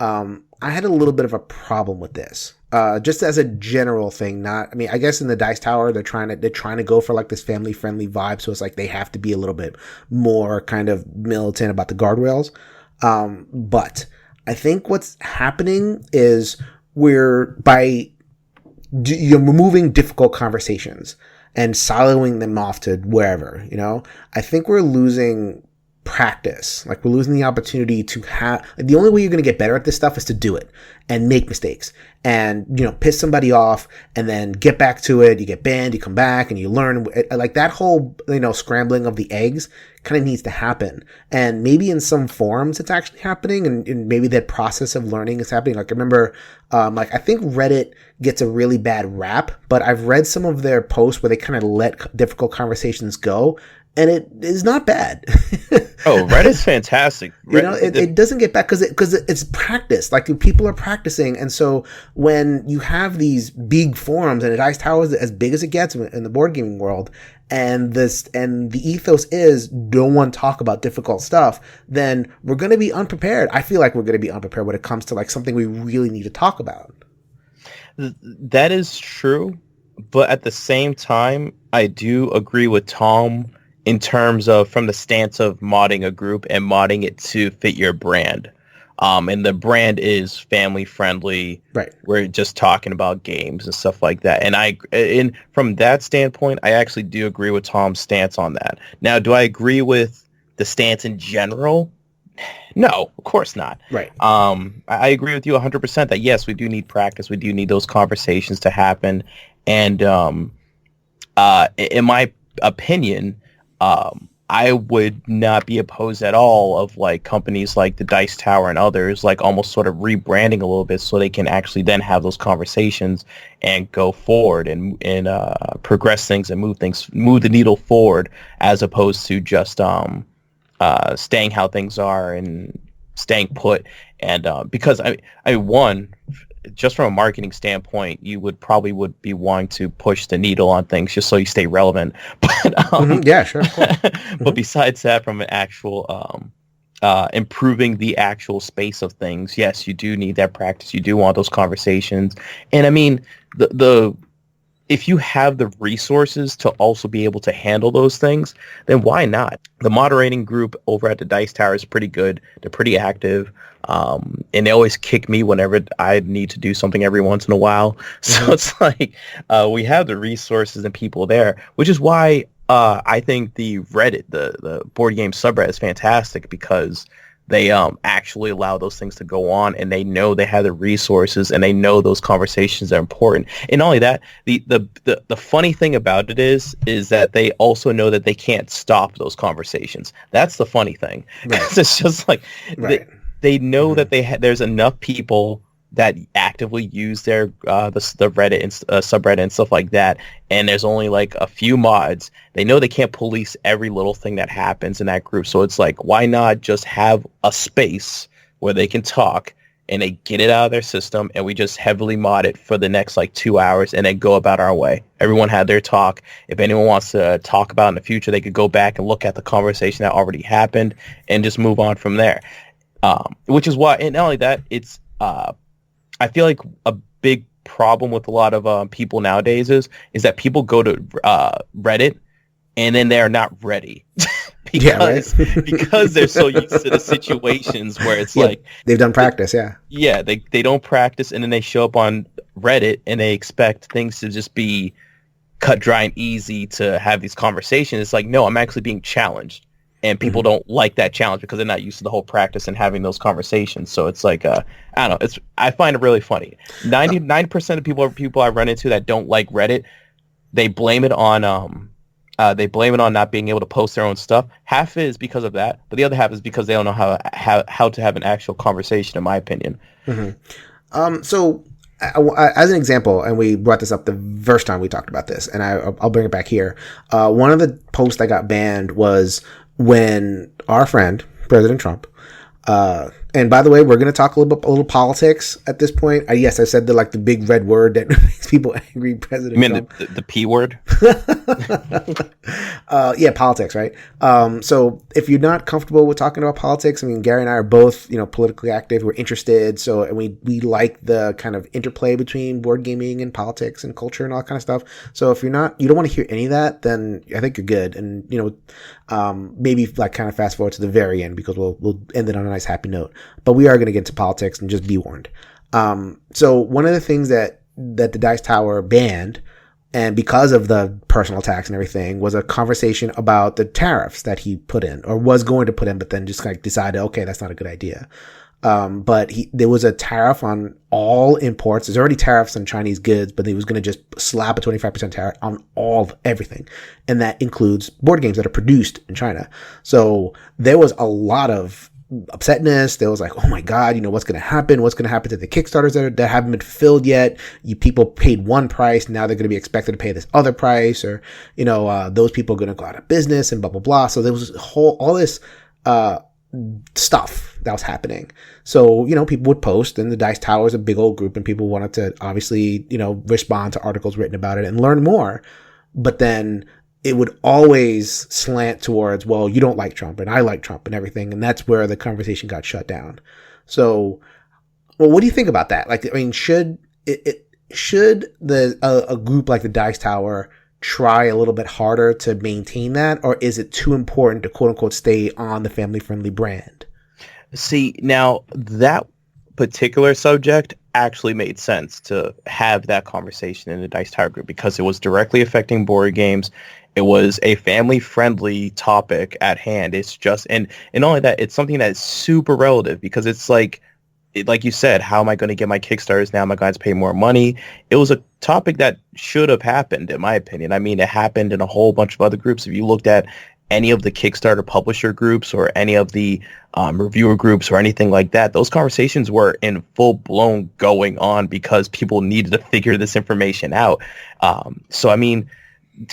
I had a little bit of a problem with this. Just as a general thing, I guess in the Dice Tower, they're trying to go for like this family friendly vibe. So it's like they have to be a little bit more kind of militant about the guardrails. But I think what's happening is you're removing difficult conversations and siloing them off to wherever, I think we're losing practice. Like, we're losing the opportunity to have, the only way you're going to get better at this stuff is to do it and make mistakes and, piss somebody off and then get back to it. You get banned, you come back and you learn. Like, that whole, scrambling of the eggs kind of needs to happen. And maybe in some forums it's actually happening, and maybe that process of learning is happening. Like, I remember, I think Reddit gets a really bad rap, but I've read some of their posts where they kind of let difficult conversations go, and it is not bad. Oh, Reddit's fantastic. It doesn't get back because it's practice. Like, people are practicing, and so when you have these big forums, and Dice Tower is as big as it gets in the board gaming world, and the ethos is don't want to talk about difficult stuff, then we're going to be unprepared. I feel like we're going to be unprepared when it comes to like something we really need to talk about. That is true, but at the same time, I do agree with Tom in terms of from the stance of modding a group and modding it to fit your brand. And the brand is family friendly. Right. We're just talking about games and stuff like that. And from that standpoint, I actually do agree with Tom's stance on that. Now, do I agree with the stance in general? No, of course not. Right. I agree with you 100% that yes, we do need practice. We do need those conversations to happen. And in my opinion, I would not be opposed at all of like companies like the Dice Tower and others like almost sort of rebranding a little bit so they can actually then have those conversations and go forward and progress things and move the needle forward, as opposed to just staying how things are and staying put. And because one, just from a marketing standpoint, you would be wanting to push the needle on things just so you stay relevant. But yeah, sure. Of course. But besides that, from an actual improving the actual space of things, yes, you do need that practice. You do want those conversations. And I mean, the if you have the resources to also be able to handle those things, then why not? The moderating group over at the Dice Tower is pretty good. They're pretty active. And they always kick me whenever I need to do something every once in a while. So it's like we have the resources and people there, which is why I think the Reddit, the board game subreddit is fantastic, because they actually allow those things to go on, and they know they have the resources, and they know those conversations are important. And not only that, the funny thing about it is that they also know that they can't stop those conversations. That's the funny thing. Right. It's just like they know that there's enough people that actively use their the Reddit and subreddit and stuff like that, and there's only like a few mods. They know they can't police every little thing that happens in that group, so it's like, why not just have a space where they can talk and they get it out of their system, and we just heavily mod it for the next like 2 hours and then go about our way. Everyone had their talk. If anyone wants to talk about in the future, they could go back and look at the conversation that already happened and just move on from there. Which is why, and not only that, it's I feel like a big problem with a lot of people nowadays is that people go to Reddit and then they're not ready because they're so used to the situations where it's like they've done practice. They don't practice, and then they show up on Reddit and they expect things to just be cut dry and easy to have these conversations. It's like, no, I'm actually being challenged. And people don't like that challenge because they're not used to the whole practice and having those conversations. So it's like, I don't know. I find it really funny. 99% of people I run into that don't like Reddit, they blame it on not being able to post their own stuff. Half is because of that, but the other half is because they don't know how to have an actual conversation, in my opinion. So as an example, and we brought this up the first time we talked about this, and I'll bring it back here. One of the posts that got banned was when our friend, President Trump, and by the way, we're going to talk a little politics at this point. Yes, I said the big red word that makes people angry, President Trump. You mean the P word? Yeah, politics, right? So if you're not comfortable with talking about politics, I mean, Gary and I are both, politically active. We're interested. So, and we like the kind of interplay between board gaming and politics and culture and all that kind of stuff. So if you don't want to hear any of that, then I think you're good. And, maybe kind of fast forward to the very end, because we'll end it on a nice happy note. But we are going to get into politics, and just be warned. So one of the things that the Dice Tower banned, and because of the personal attacks and everything, was a conversation about the tariffs that he put in, or was going to put in, but then just decided, okay, that's not a good idea. But there was a tariff on all imports. There's already tariffs on Chinese goods, but he was going to just slap a 25% tariff on everything. And that includes board games that are produced in China. So there was a lot of upsetness. There was like, oh my God, what's going to happen? What's going to happen to the Kickstarters that haven't been fulfilled yet? People paid one price. Now they're going to be expected to pay this other price, or, those people are going to go out of business and blah, blah, blah. So there was all this, stuff that was happening. So, people would post, and the Dice Tower is a big old group, and people wanted to obviously, respond to articles written about it and learn more. But then it would always slant towards, well, you don't like Trump and I like Trump and everything. And that's where the conversation got shut down. So, well, what do you think about that? Like, I mean, should a group like the Dice Tower try a little bit harder to maintain that? Or is it too important to quote unquote stay on the family friendly brand? See, now that particular subject actually made sense to have that conversation in the Dice Tower group because it was directly affecting board games. It was a family-friendly topic at hand. It's just, and only that, it's something that's super relative because it's like you said, how am I going to get my Kickstarters now? Am I going to pay more money? It was a topic that should have happened, in my opinion. I mean, it happened in a whole bunch of other groups. If you looked at any of the Kickstarter publisher groups or any of the reviewer groups or anything like that, those conversations were in full blown going on because people needed to figure this information out. So, I mean,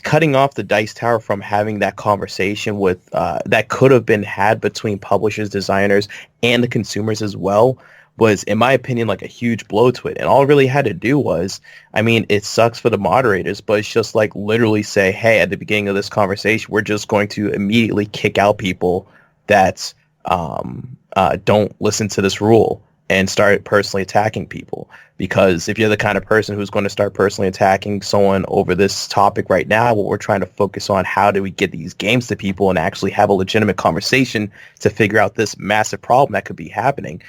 cutting off the Dice Tower from having that conversation with that could have been had between publishers, designers, and the consumers as well was, in my opinion, like a huge blow to it. And all it really had to do was, I mean, it sucks for the moderators, but it's just like literally say, hey, at the beginning of this conversation, we're just going to immediately kick out people that don't listen to this rule and start personally attacking people. Because if you're the kind of person who's going to start personally attacking someone over this topic right now, what we're trying to focus on, how do we get these games to people and actually have a legitimate conversation to figure out this massive problem that could be happening,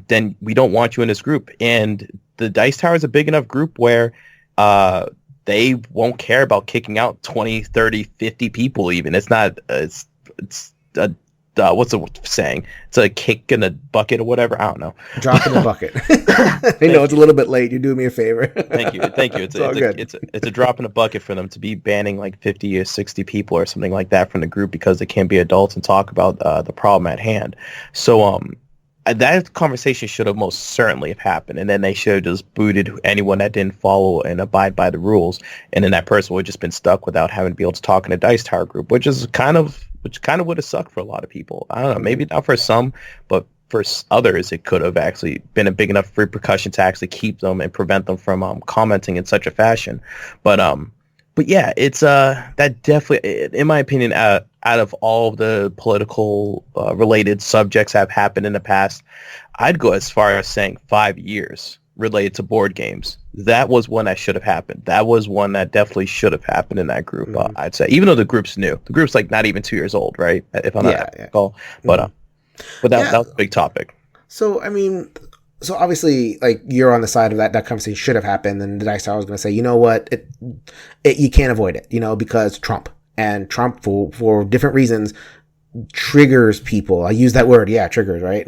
then we don't want you in this group. And the Dice Tower is a big enough group where they won't care about kicking out 20, 30, 50 people even. It's not, it's a what's the saying? It's a kick in a bucket or whatever. I don't know. Drop in the bucket. I know it's a little bit late. You're doing me a favor. Thank you. It's a drop in a bucket for them to be banning like 50 or 60 people or something like that from the group because they can't be adults and talk about the problem at hand. So that conversation should have most certainly have happened, and then they should have just booted anyone that didn't follow and abide by the rules, and then that person would have just been stuck without having to be able to talk in a Dice Tower group, which kind of would have sucked for a lot of people. I don't know, maybe not for some, but for others, it could have actually been a big enough repercussion to actually keep them and prevent them from commenting in such a fashion. But yeah, it's that definitely, in my opinion, out of all of the political related subjects that have happened in the past, I'd go as far as saying 5 years related to board games. That was one that should have happened. That was one that definitely should have happened in that group. I'd say, even though the group's new, the group's like not even 2 years old, right? If I'm not recall, but that was a big topic. So I mean, so obviously, like, you're on the side of that conversation should have happened, and the Dice Tower was going to say, you know what, you can't avoid it, because Trump for different reasons triggers people. I use that word, triggers, right?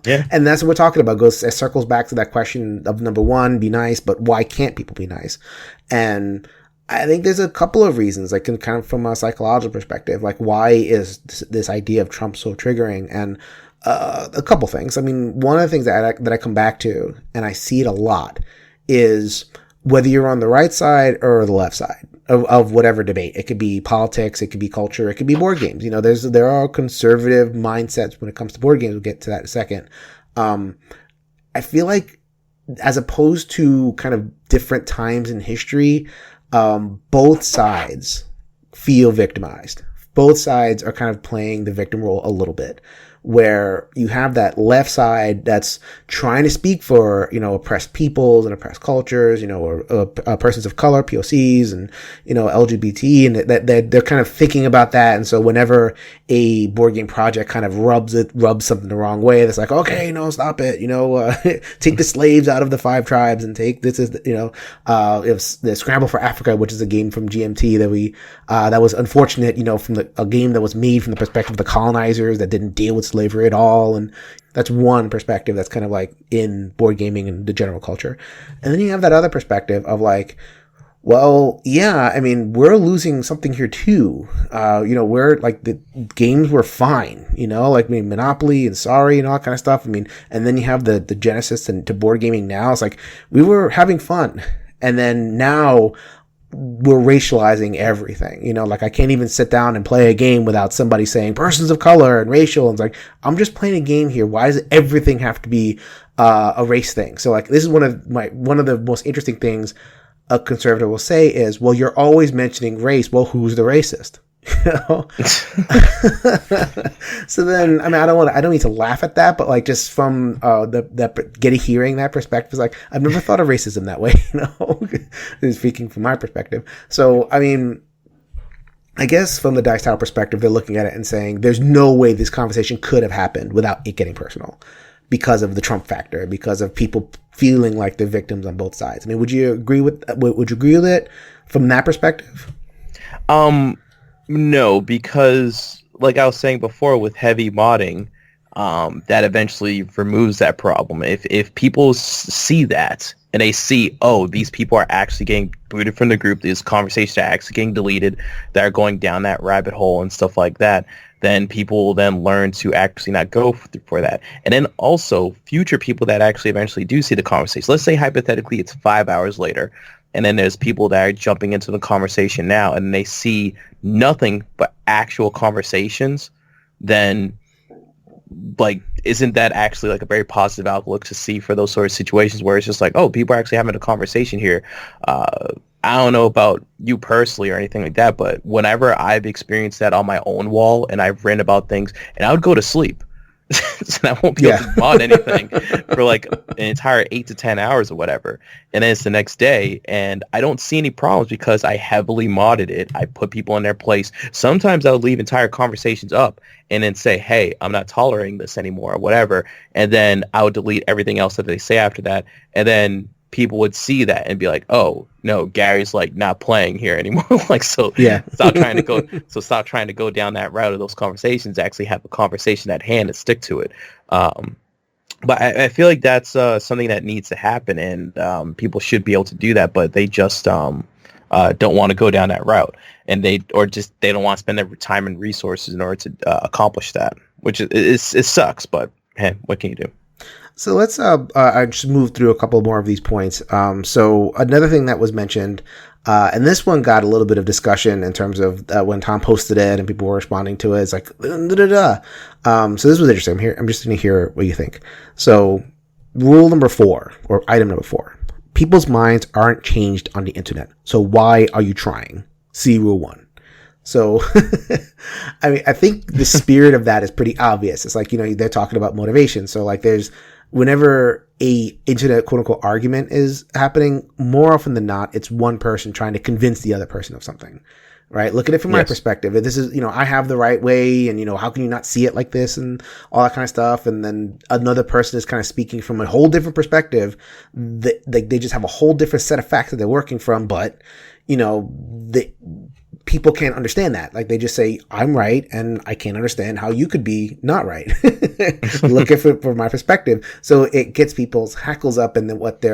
Yeah. And that's what we're talking about. It circles back to that question of number one, be nice, but why can't people be nice? And I think there's a couple of reasons, like kind of from a psychological perspective, like why is this idea of Trump so triggering? And a couple things. I mean, one of the things that I come back to, and I see it a lot, is whether you're on the right side or the left side of whatever debate. It could be politics, it could be culture, it could be board games. There are conservative mindsets when it comes to board games. We'll get to that in a second. I feel like, as opposed to kind of different times in history, both sides feel victimized. Both sides are kind of playing the victim role a little bit, where you have that left side that's trying to speak for, oppressed peoples and oppressed cultures, or persons of color, POCs, and, LGBT, and that they're kind of thinking about that. And so whenever a board game project kind of rubs something the wrong way, that's like, okay, stop it, take the slaves out of the 5 tribes and take this is, it was the Scramble for Africa, which is a game from GMT that was unfortunate, from a game that was made from the perspective of the colonizers that didn't deal with slavery at all. And that's one perspective that's kind of like in board gaming and the general culture. And then you have that other perspective of like, well, yeah, I mean, we're losing something here too. We're like, the games were fine, like Monopoly and Sorry and all that kind of stuff. I mean, and then you have the genesis to board gaming now. It's like, we were having fun. And then now we're racializing everything, like I can't even sit down and play a game without somebody saying persons of color and racial. And it's like, I'm just playing a game here. Why does everything have to be a race thing? So like, this is one of the most interesting things a conservative will say is, well, you're always mentioning race. Well, who's the racist? You know? So then, I mean, I don't need to laugh at that, but like just from hearing that perspective is like, I've never thought of racism that way, you know, speaking from my perspective. So, I mean, I guess from the Dice Tower perspective, they're looking at it and saying, there's no way this conversation could have happened without it getting personal because of the Trump factor, because of people feeling like they're victims on both sides. I mean, would you agree with it from that perspective? No, because like I was saying before, with heavy modding, that eventually removes that problem. If people see that and they see, oh, these people are actually getting booted from the group, these conversations are actually getting deleted, that are going down that rabbit hole and stuff like that, then people will then learn to actually not go for that. And then also future people that actually eventually do see the conversation. Let's say hypothetically it's 5 hours later, and then there's people that are jumping into the conversation now and they see nothing but actual conversations, then like, isn't that actually like a very positive outlook to see for those sort of situations where it's just like, oh, people are actually having a conversation here. I don't know about you personally or anything like that, but whenever I've experienced that on my own wall and I've written about things, and I would go to sleep. So I won't be able to mod anything for like an entire 8 to 10 hours or whatever. And then it's the next day and I don't see any problems because I heavily modded it. I put people in their place. Sometimes I'll leave entire conversations up and then say, hey, I'm not tolerating this anymore or whatever. And then I would delete everything else that they say after that. And then people would see that and be like, oh no, Gary's like not playing here anymore. Like, so yeah, stop trying to go down that route of those conversations. Actually have a conversation at hand and stick to it. But I feel like that's something that needs to happen, and people should be able to do that, but they just don't want to go down that route, and they don't want to spend their time and resources in order to accomplish that, which it sucks. But hey, what can you do? So let's I just move through a couple more of these points. So another thing that was mentioned, and this one got a little bit of discussion in terms of when Tom posted it and people were responding to it. It's like, da-da-da. So this was interesting. I'm just going to hear what you think. So rule number 4, or item number 4, people's minds aren't changed on the internet. So why are you trying? See rule 1. So, I mean, I think the spirit of that is pretty obvious. It's like, you know, they're talking about motivation. So like whenever a internet quote unquote argument is happening, more often than not, it's one person trying to convince the other person of something, right? Look at it from my perspective. This is, you know, I have the right way, and, you know, how can you not see it like this, and all that kind of stuff. And then another person is kind of speaking from a whole different perspective. They just have a whole different set of facts that they're working from, but, you know, people can't understand that. Like, they just say, I'm right, and I can't understand how you could be not right. Look at it from my perspective. So it gets people's hackles up, and then what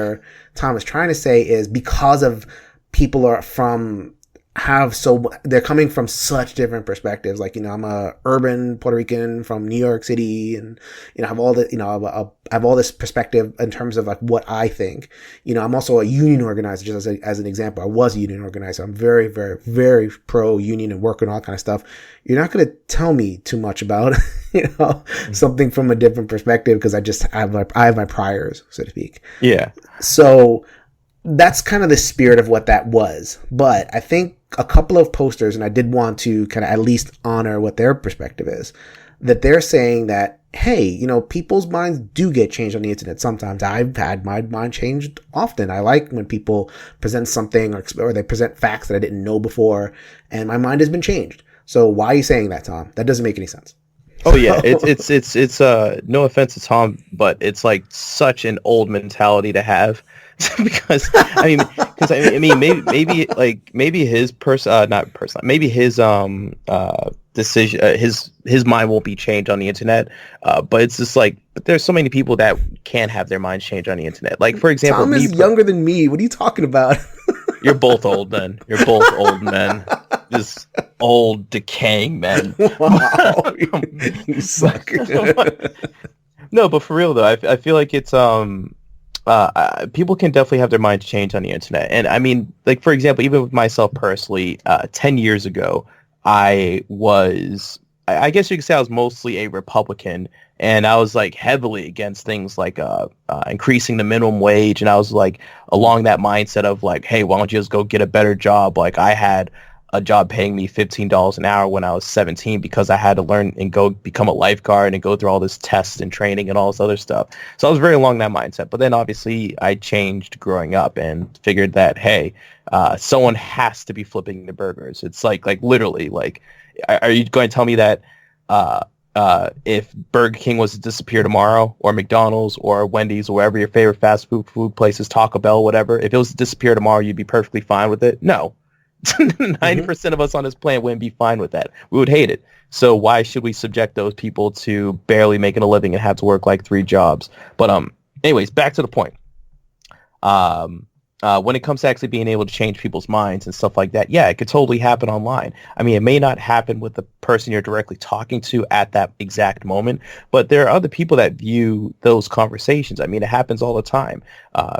Tom is trying to say is, because of people they're coming from such different perspectives. Like, you know, I'm a urban Puerto Rican from New York City, and, you know, I have all the, you know, I have all this perspective in terms of like what I think. You know, I'm also a union organizer, just as an example. I was a union organizer. I'm very, very, very pro union and work and all that kind of stuff. You're not going to tell me too much about, you know, something from a different perspective, because I have my priors, so to speak. Yeah. So that's kind of the spirit of what that was. But I think a couple of posters, and I did want to kind of at least honor what their perspective is, that they're saying that, hey, you know, people's minds do get changed on the internet sometimes. I've had my mind changed often. I like when people present something or they present facts that I didn't know before, and my mind has been changed. So why are you saying that, Tom? That doesn't make any sense. Oh yeah, it's no offense to Tom, but it's like such an old mentality to have. Because maybe his decision, his mind won't be changed on the internet, but it's just like, but there's so many people that can't have their minds changed on the internet. Like, for example, Tom is younger than me. What are you talking about? You're both old men. You're both old men. Just old, decaying men. Wow, you suck. No, but for real though, I feel like it's people can definitely have their minds changed on the internet. And I mean, like, for example, even with myself personally, 10 years ago, I guess you could say I was mostly a Republican, And I was like heavily against things like increasing the minimum wage. And I was like along that mindset of like, hey, why don't you just go get a better job? Like I had a job paying me $15 an hour when I was 17 because I had to learn and go become a lifeguard and go through all this tests and training and all this other stuff. So I was very along that mindset. But then obviously I changed growing up and figured that, hey, someone has to be flipping the burgers. It's like literally, like, are you going to tell me that if Burger King was to disappear tomorrow, or McDonald's or Wendy's or wherever your favorite fast food places, Taco Bell, whatever, if it was to disappear tomorrow, you'd be perfectly fine with it? No. 90% of us on this planet wouldn't be fine with that. We would hate it. So why should we subject those people to barely making a living and have to work like 3 jobs? But anyways, back to the point. When it comes to actually being able to change people's minds and stuff like that, yeah, it could totally happen online. I mean, it may not happen with the person you're directly talking to at that exact moment, but there are other people that view those conversations. I mean, it happens all the time.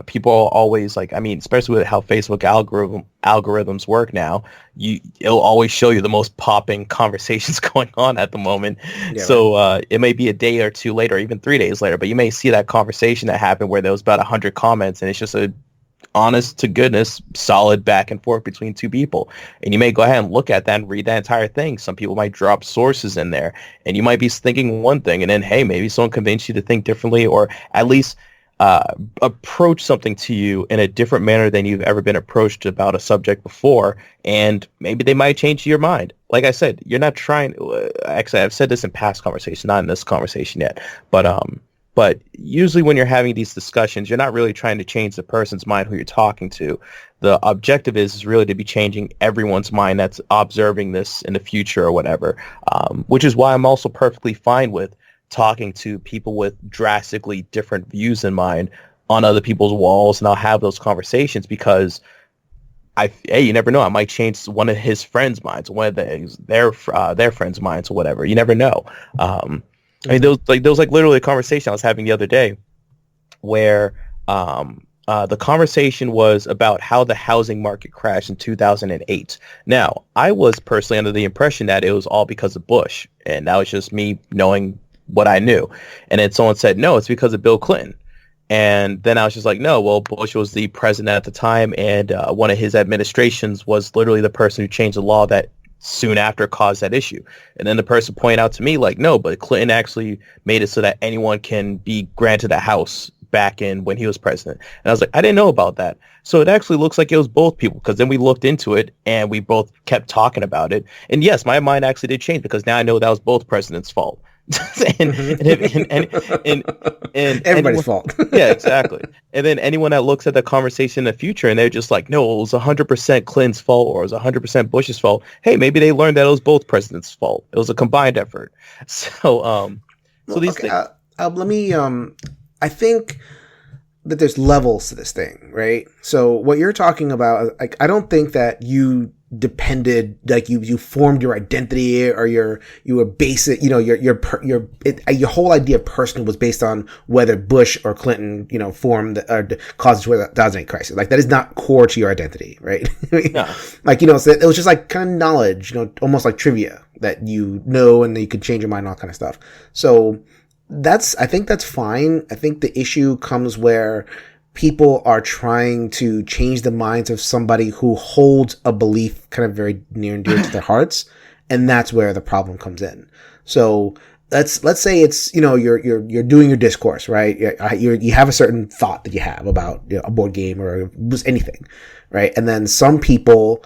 People are always like, I mean, especially with how Facebook algorithms work now, it'll always show you the most popping conversations going on at the moment. Yeah, so it may be a day or 2 later, or even 3 days later, but you may see that conversation that happened where there was about 100 comments, and it's just a honest to goodness, solid back and forth between 2 people. And you may go ahead and look at that and read that entire thing. Some people might drop sources in there, and you might be thinking one thing, and then, hey, maybe someone convinced you to think differently, or at least approach something to you in a different manner than you've ever been approached about a subject before, and maybe they might change your mind. Like I said, you're not trying. Actually, I've said this in past conversations, not in this conversation yet, but usually when you're having these discussions, you're not really trying to change the person's mind who you're talking to. The objective is really to be changing everyone's mind that's observing this in the future or whatever, which is why I'm also perfectly fine with talking to people with drastically different views in mind on other people's walls, and I'll have those conversations because hey, you never know. I might change one of his friends' minds, one of their friends' minds or whatever. You never know. I mean, there was literally a conversation I was having the other day where the conversation was about how the housing market crashed in 2008. Now, I was personally under the impression that it was all because of Bush, and that was just me knowing what I knew. And then someone said, no, it's because of Bill Clinton. And then I was just like, no, well, Bush was the president at the time, and one of his administrations was literally the person who changed the law that soon after caused that issue. And then the person pointed out to me like, no, but Clinton actually made it so that anyone can be granted a house back in when he was president. And I was like, I didn't know about that. So it actually looks like it was both people, because then we looked into it and we both kept talking about it. And yes, my mind actually did change, because now I know that was both presidents' fault. and everybody's fault. Yeah, exactly. And then anyone that looks at the conversation in the future and they're just like, no, it was 100% Clinton's fault, or it was 100% Bush's fault. Hey, maybe they learned that it was both presidents' fault. It was a combined effort. So, these things. Let me. I think that there's levels to this thing, right? So what you're talking about, like, I don't think that you depended, like you formed your identity, or you were basic, your whole idea of person was based on whether Bush or Clinton, formed or caused the 2008 crisis. Like, that is not core to your identity, right? No. Like, so it was just like kind of knowledge, almost like trivia that and then you could change your mind and all kind of stuff. So I think that's fine. I think the issue comes where people are trying to change the minds of somebody who holds a belief kind of very near and dear to their hearts, and that's where the problem comes in. So let's say it's you're doing your discourse, right? You have a certain thought that you have about a board game or just anything, right? And then some people,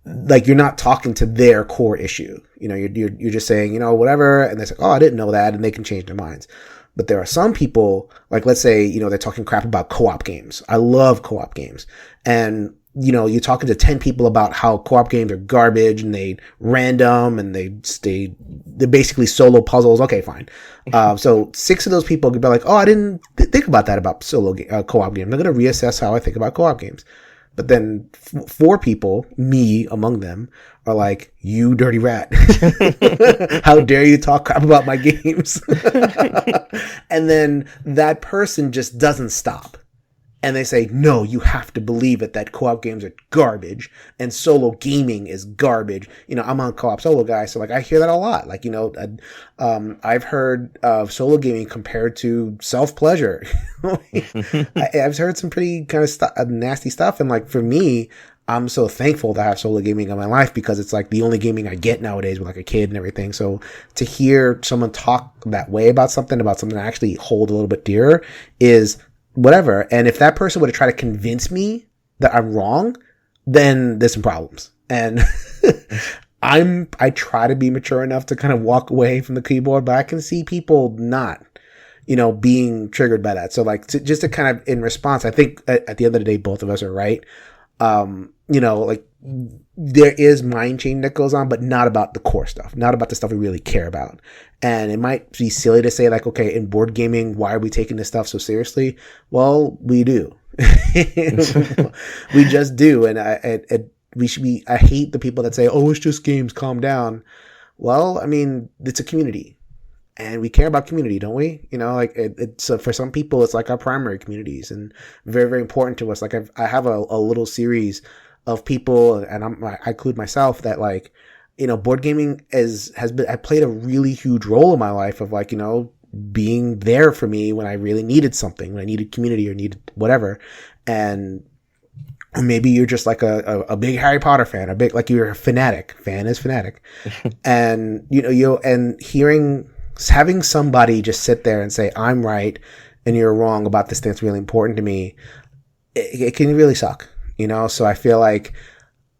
like, you're not talking to their core issue. You're just saying whatever, and they say, oh, I didn't know that, and they can change their minds. But there are some people, like, let's say, they're talking crap about co-op games. I love co-op games. And, you're talking to 10 people about how co-op games are garbage and they random and they're basically solo puzzles. Okay, fine. So 6 of those people could be like, oh, I didn't think about that about solo co-op games. I'm going to reassess how I think about co-op games. But then 4 people, me among them, are like, you dirty rat. How dare you talk crap about my games? And then that person just doesn't stop. and they say, no, you have to believe it, that co-op games are garbage and solo gaming is garbage. I'm a co-op solo guy, so like I hear that a lot. Like, I've heard of solo gaming compared to self-pleasure. I've heard some pretty kind of nasty stuff. And like, for me, I'm so thankful to have solo gaming in my life because it's like the only gaming I get nowadays with like a kid and everything. So to hear someone talk that way about something I actually hold a little bit dearer is whatever. And if that person were to try to convince me that I'm wrong, then there's some problems. And I try to be mature enough to kind of walk away from the keyboard, but I can see people not, being triggered by that. So like, just to kind of in response, I think at the end of the day, both of us are right. Like there is mind changing that goes on, but not about the core stuff, not about the stuff we really care about. And it might be silly to say like, okay, in board gaming, why are we taking this stuff so seriously? Well, we do. We just do. And I hate the people that say, oh, it's just games, calm down. Well, I mean, it's a community. And we care about community, don't we? It's for some people, it's like our primary communities and very, very important to us. Like I have a little series of people, and I include myself, that like, board gaming I played a really huge role in my life of like, being there for me when I really needed something, when I needed community or needed whatever. And maybe you're just like a big Harry Potter fan, like you're a fanatic. Fan is fanatic. And, and having somebody just sit there and say, I'm right and you're wrong about this thing that's really important to me, it can really suck, So I feel like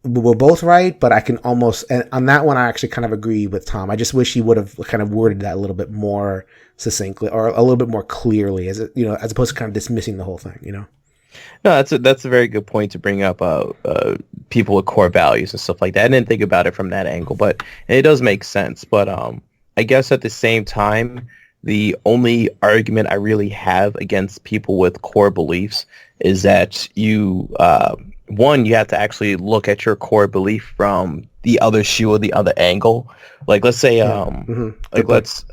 we're both right, but I can almost, and on that one, I actually kind of agree with Tom. I just wish he would have kind of worded that a little bit more succinctly or a little bit more clearly, as opposed to kind of dismissing the whole thing, No, that's a very good point to bring up. People with core values and stuff like that. I didn't think about it from that angle, but it does make sense. But I guess at the same time, the only argument I really have against people with core beliefs is that you have to actually look at your core belief from the other shoe or the other angle. Like, let's say, let's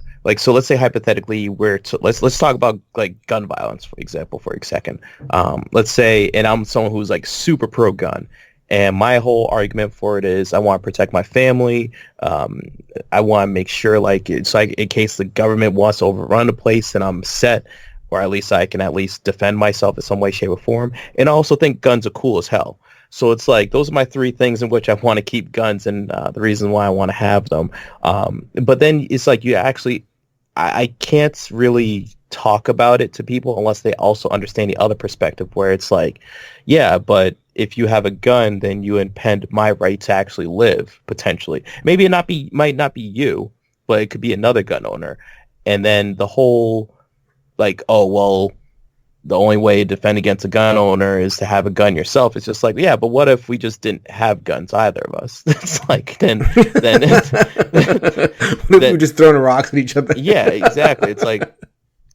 say hypothetically, let's talk about like gun violence, for example, for a second. Let's say, and I'm someone who's like super pro gun. And my whole argument for it is I want to protect my family. I want to make sure, like, it's like in case the government wants to overrun the place and I'm set, or at least I can at least defend myself in some way, shape, or form. And I also think guns are cool as hell. So it's like those are my three things in which I want to keep guns and the reason why I want to have them. But then it's like I can't really talk about it to people unless they also understand the other perspective, where it's like, yeah, but if you have a gun, then you impede my right to actually live, potentially. Maybe it might not be you, but it could be another gun owner. And then the whole, like, oh, well, the only way to defend against a gun owner is to have a gun yourself. It's just like, yeah, but what if we just didn't have guns, either of us? It's like, then we're just throwing rocks at each other. Yeah, exactly. It's like,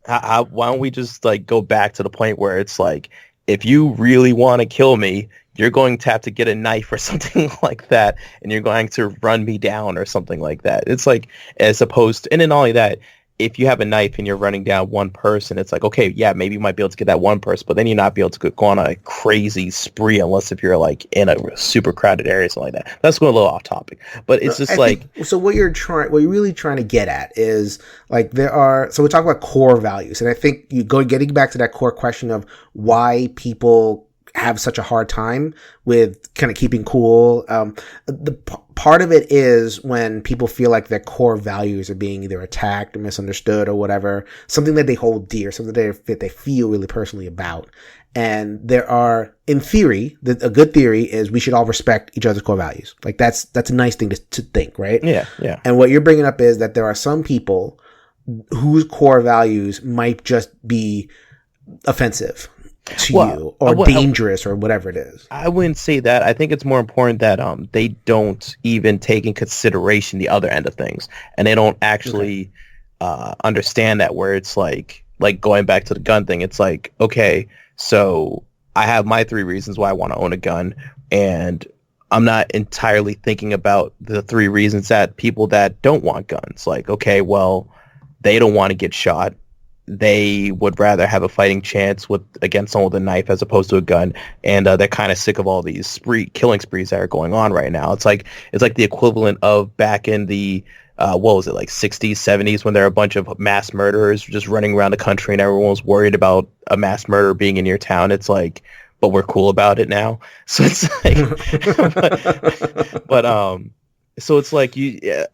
why don't we just like go back to the point where it's like, if you really want to kill me, you're going to have to get a knife or something like that, and you're going to run me down or something like that. It's like, as opposed to, and then not only that, if you have a knife and you're running down one person, it's like, okay, yeah, maybe you might be able to get that one person, but then you're not be able to go on a crazy spree unless if you're like in a super crowded area or something like that. That's going a little off topic, but it's just so what you're really trying to get at is like so we talk about core values, and I think getting back to that core question of why people have such a hard time with kind of keeping cool. The part of it is when people feel like their core values are being either attacked or misunderstood or whatever, something that they hold dear, something that they feel really personally about. And there are, in theory, a good theory is we should all respect each other's core values. Like that's a nice thing to think, right? Yeah, yeah. And what you're bringing up is that there are some people whose core values might just be offensive to you or dangerous or whatever it is. I wouldn't say that. I think it's more important that they don't even take in consideration the other end of things, and they don't actually understand that, where it's like going back to the gun thing. It's like, okay, so I have my 3 reasons why I want to own a gun, and I'm not entirely thinking about the 3 reasons that people that don't want guns, like, okay, well, they don't want to get shot. they would rather have a fighting chance against someone with a knife as opposed to a gun, and they're kind of sick of all these killing sprees that are going on right now. It's like the equivalent of back in the what was it, like 60s, 70s, when there were a bunch of mass murderers just running around the country and everyone was worried about a mass murder being in your town. It's like, but we're cool about it now. So it's like, so it's like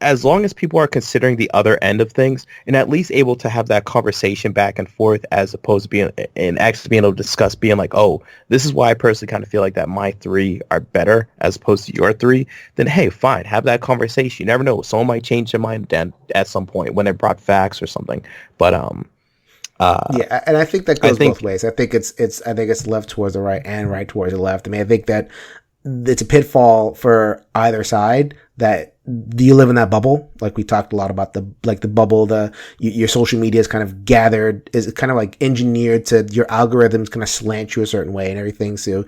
as long as people are considering the other end of things and at least able to have that conversation back and forth, as opposed to being able to discuss, being like, oh, this is why I personally kind of feel like that my 3 are better as opposed to your 3, then hey, fine, have that conversation. You never know, someone might change their mind at some point when they brought facts or something. But yeah, and I think that goes both ways. I think it's left towards the right and right towards the left. I mean, I think that it's a pitfall for either side, that you live in that bubble. Like we talked a lot about the bubble, your social media is kind of gathered, is kind of like engineered to, your algorithms kind of slant you a certain way and everything. So,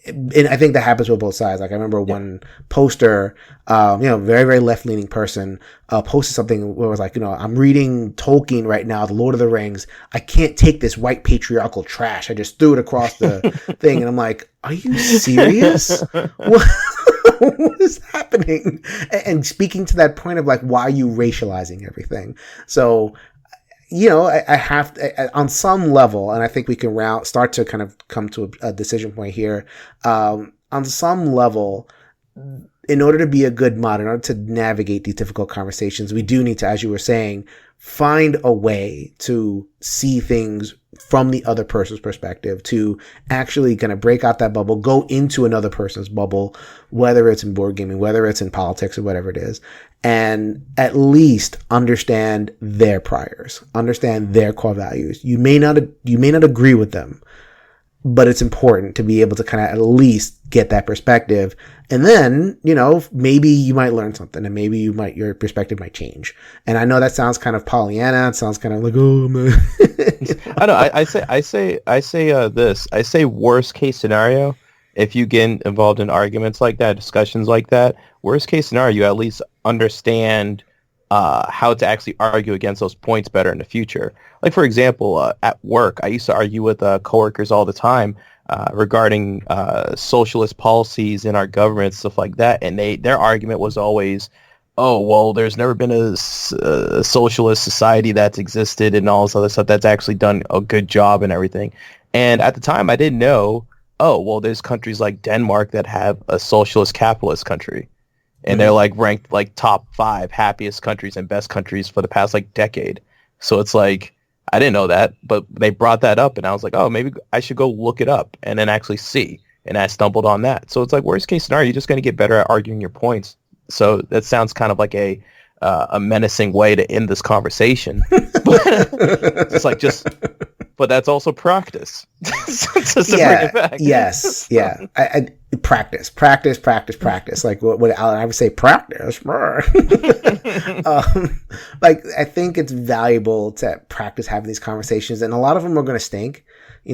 and I think that happens with both sides. Like I remember one poster, very, very left-leaning person, posted something where it was like, I'm reading Tolkien right now, The Lord of the Rings. I can't take this white patriarchal trash. I just threw it across the thing. And I'm like, are you serious? What is happening? And speaking to that point of like, why are you racializing everything? So, I have to, on some level, and I think we can start to kind of come to a decision point here. On some level, in order to be a good mod, in order to navigate these difficult conversations, we do need to, as you were saying, find a way to see things from the other person's perspective, to actually kind of break out that bubble, go into another person's bubble, whether it's in board gaming, whether it's in politics or whatever it is, and at least understand their priors, understand their core values. You may not agree with them, but it's important to be able to kind of at least get that perspective. And then, maybe you might learn something, and maybe your perspective might change. And I know that sounds kind of Pollyanna. It sounds kind of like, oh man. I know. I say worst case scenario. If you get involved in arguments like that, discussions like that, worst case scenario, you at least understand how to actually argue against those points better in the future. Like, for example, at work, I used to argue with coworkers all the time regarding socialist policies in our government, stuff like that. And their argument was always, oh, well, there's never been a socialist society that's existed and all this other stuff that's actually done a good job and everything. And at the time, I didn't know, oh, well, there's countries like Denmark that have a socialist capitalist country. And they're like ranked like top 5 happiest countries and best countries for the past like decade. So it's like, I didn't know that, but they brought that up and I was like, oh, maybe I should go look it up and then actually see. And I stumbled on that. So it's like, worst case scenario, you're just going to get better at arguing your points. So that sounds kind of like a menacing way to end this conversation. But that's also practice. Just to bring it back. Yes. Yeah. I practice. Like what Alan, I would say, practice. Like, I think it's valuable to practice having these conversations, and a lot of them are going to stink.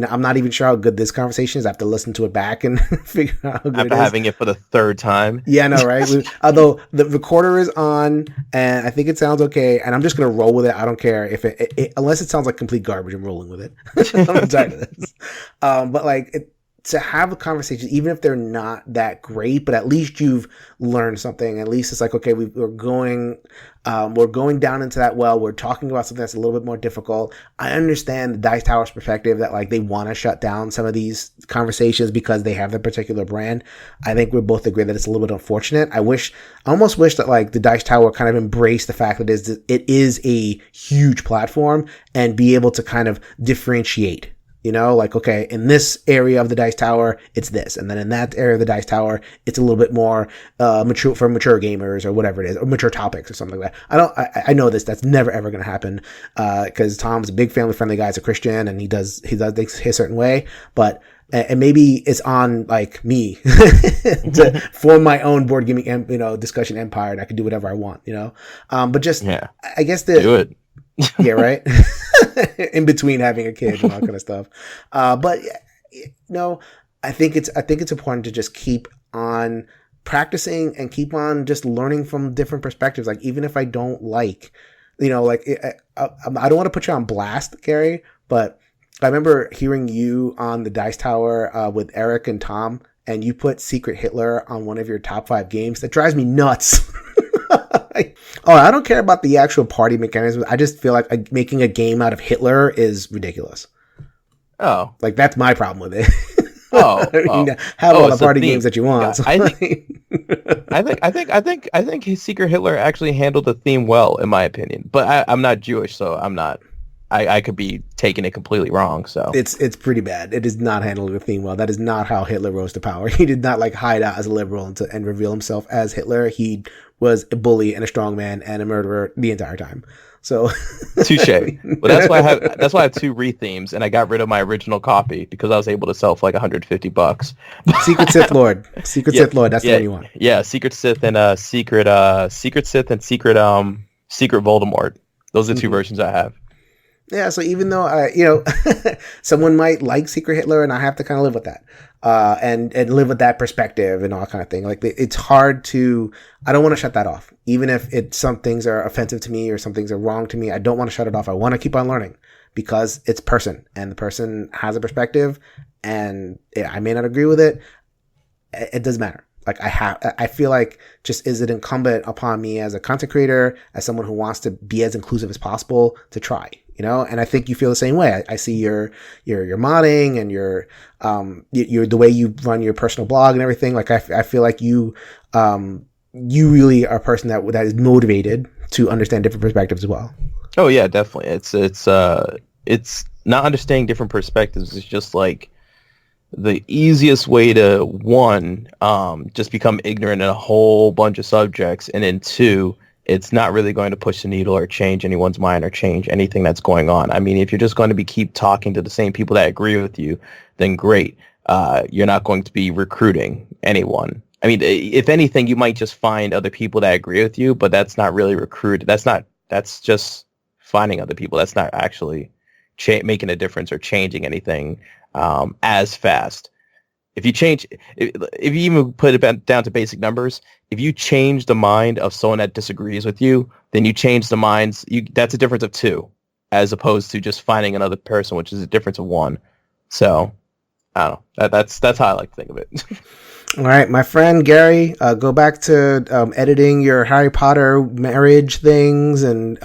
I'm not even sure how good this conversation is. I have to listen to it back and figure out how good after having it for the 3rd time. Yeah, I know, right? Although the recorder is on, and I think it sounds okay, and I'm just gonna roll with it. I don't care if it unless it sounds like complete garbage. I'm rolling with it. I'm tired of this. But like, to have a conversation, even if they're not that great, but at least you've learned something. At least it's like, okay, we're going down into that well. We're talking about something that's a little bit more difficult. I understand the Dice Tower's perspective that like they want to shut down some of these conversations because they have their particular brand. I think we both agree that it's a little bit unfortunate. I almost wish that like the Dice Tower kind of embraced the fact that it is a huge platform and be able to kind of differentiate. Like, okay, in this area of the Dice Tower, it's this. And then in that area of the Dice Tower, it's a little bit more mature for mature gamers or whatever it is, or mature topics or something like that. I know that's never, ever going to happen because Tom's a big family-friendly guy. He's a Christian, and he does things his certain way. But and maybe it's on like me to form my own board gaming, discussion empire, and I can do whatever I want, But just, I guess do it. Yeah, right. In between having a kid and all that kind of stuff. But I think it's important to just keep on practicing and keep on just learning from different perspectives. Like, even if I don't like like I don't want to put you on blast, Gary, but I remember hearing you on the Dice Tower with Eric and Tom, and you put Secret Hitler on one of your top 5 games. That drives me nuts. I don't care about the actual party mechanism. I just feel like making a game out of Hitler is ridiculous. Oh, like that's my problem with it. Have all the party games that you want. Yeah, I think his Secret Hitler actually handled the theme well, in my opinion. But I'm not Jewish, so I'm not. I could be taking it completely wrong. So it's pretty bad. It is not handling the theme well. That is not how Hitler rose to power. He did not like hide out as a liberal and reveal himself as Hitler. He was a bully and a strongman and a murderer the entire time. So touche. But that's why I have 2 re-themes, and I got rid of my original copy because I was able to sell for like $150. Secret Sith Lord. Sith Lord, that's the one you want. Yeah, Secret Sith and Secret Sith and Secret Voldemort. Those are 2 versions I have. Yeah, so even though someone might like Secret Hitler, and I have to kind of live with that, and live with that perspective and all kind of thing. Like it's hard to. I don't want to shut that off, even if some things are offensive to me or some things are wrong to me. I don't want to shut it off. I want to keep on learning because it's person, and the person has a perspective, and I may not agree with it. It doesn't matter. Like I feel like just is it incumbent upon me as a content creator, as someone who wants to be as inclusive as possible, to try. And I think you feel the same way. I see your modding and your the way you run your personal blog and everything. Like I feel like you really are a person that is motivated to understand different perspectives as well. Oh yeah, definitely. It's not understanding different perspectives. It's just like the easiest way to just become ignorant in a whole bunch of subjects, and then 2. It's not really going to push the needle or change anyone's mind or change anything that's going on. I mean, if you're just going to keep talking to the same people that agree with you, then great. You're not going to be recruiting anyone. I mean, if anything, you might just find other people that agree with you, but that's not really recruit. That's just finding other people. That's not actually making a difference or changing anything as fast. If you even put it down to basic numbers, if you change the mind of someone that disagrees with you, then you change the minds. That's a difference of 2, as opposed to just finding another person, which is a difference of 1. So, I don't know. That's how I like to think of it. All right, my friend Gary, go back to editing your Harry Potter marriage things, and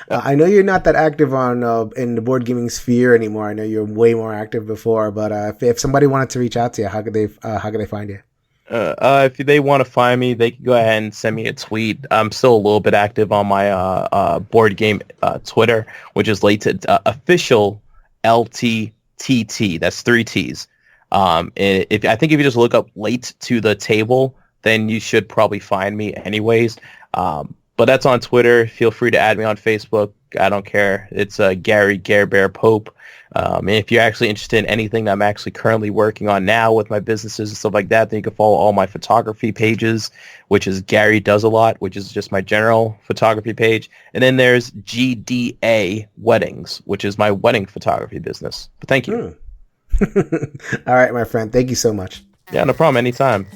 I know you're not that active on in the board gaming sphere anymore. I know you're way more active before, but if somebody wanted to reach out to you, how could they find you? If they want to find me, they can go ahead and send me a tweet. I'm still a little bit active on my board game Twitter, which is late to official LTTT. That's 3 T's. If you just look up late to the table, then you should probably find me anyways. But that's on Twitter. Feel free to add me on Facebook. I don't care. It's Gary Bear Pope. And if you're actually interested in anything that I'm actually currently working on now with my businesses and stuff like that, then you can follow all my photography pages, which is Gary Does a Lot, which is just my general photography page. And then there's GDA Weddings, which is my wedding photography business. But thank you. All right, my friend. Thank you so much. Yeah, no problem. Anytime.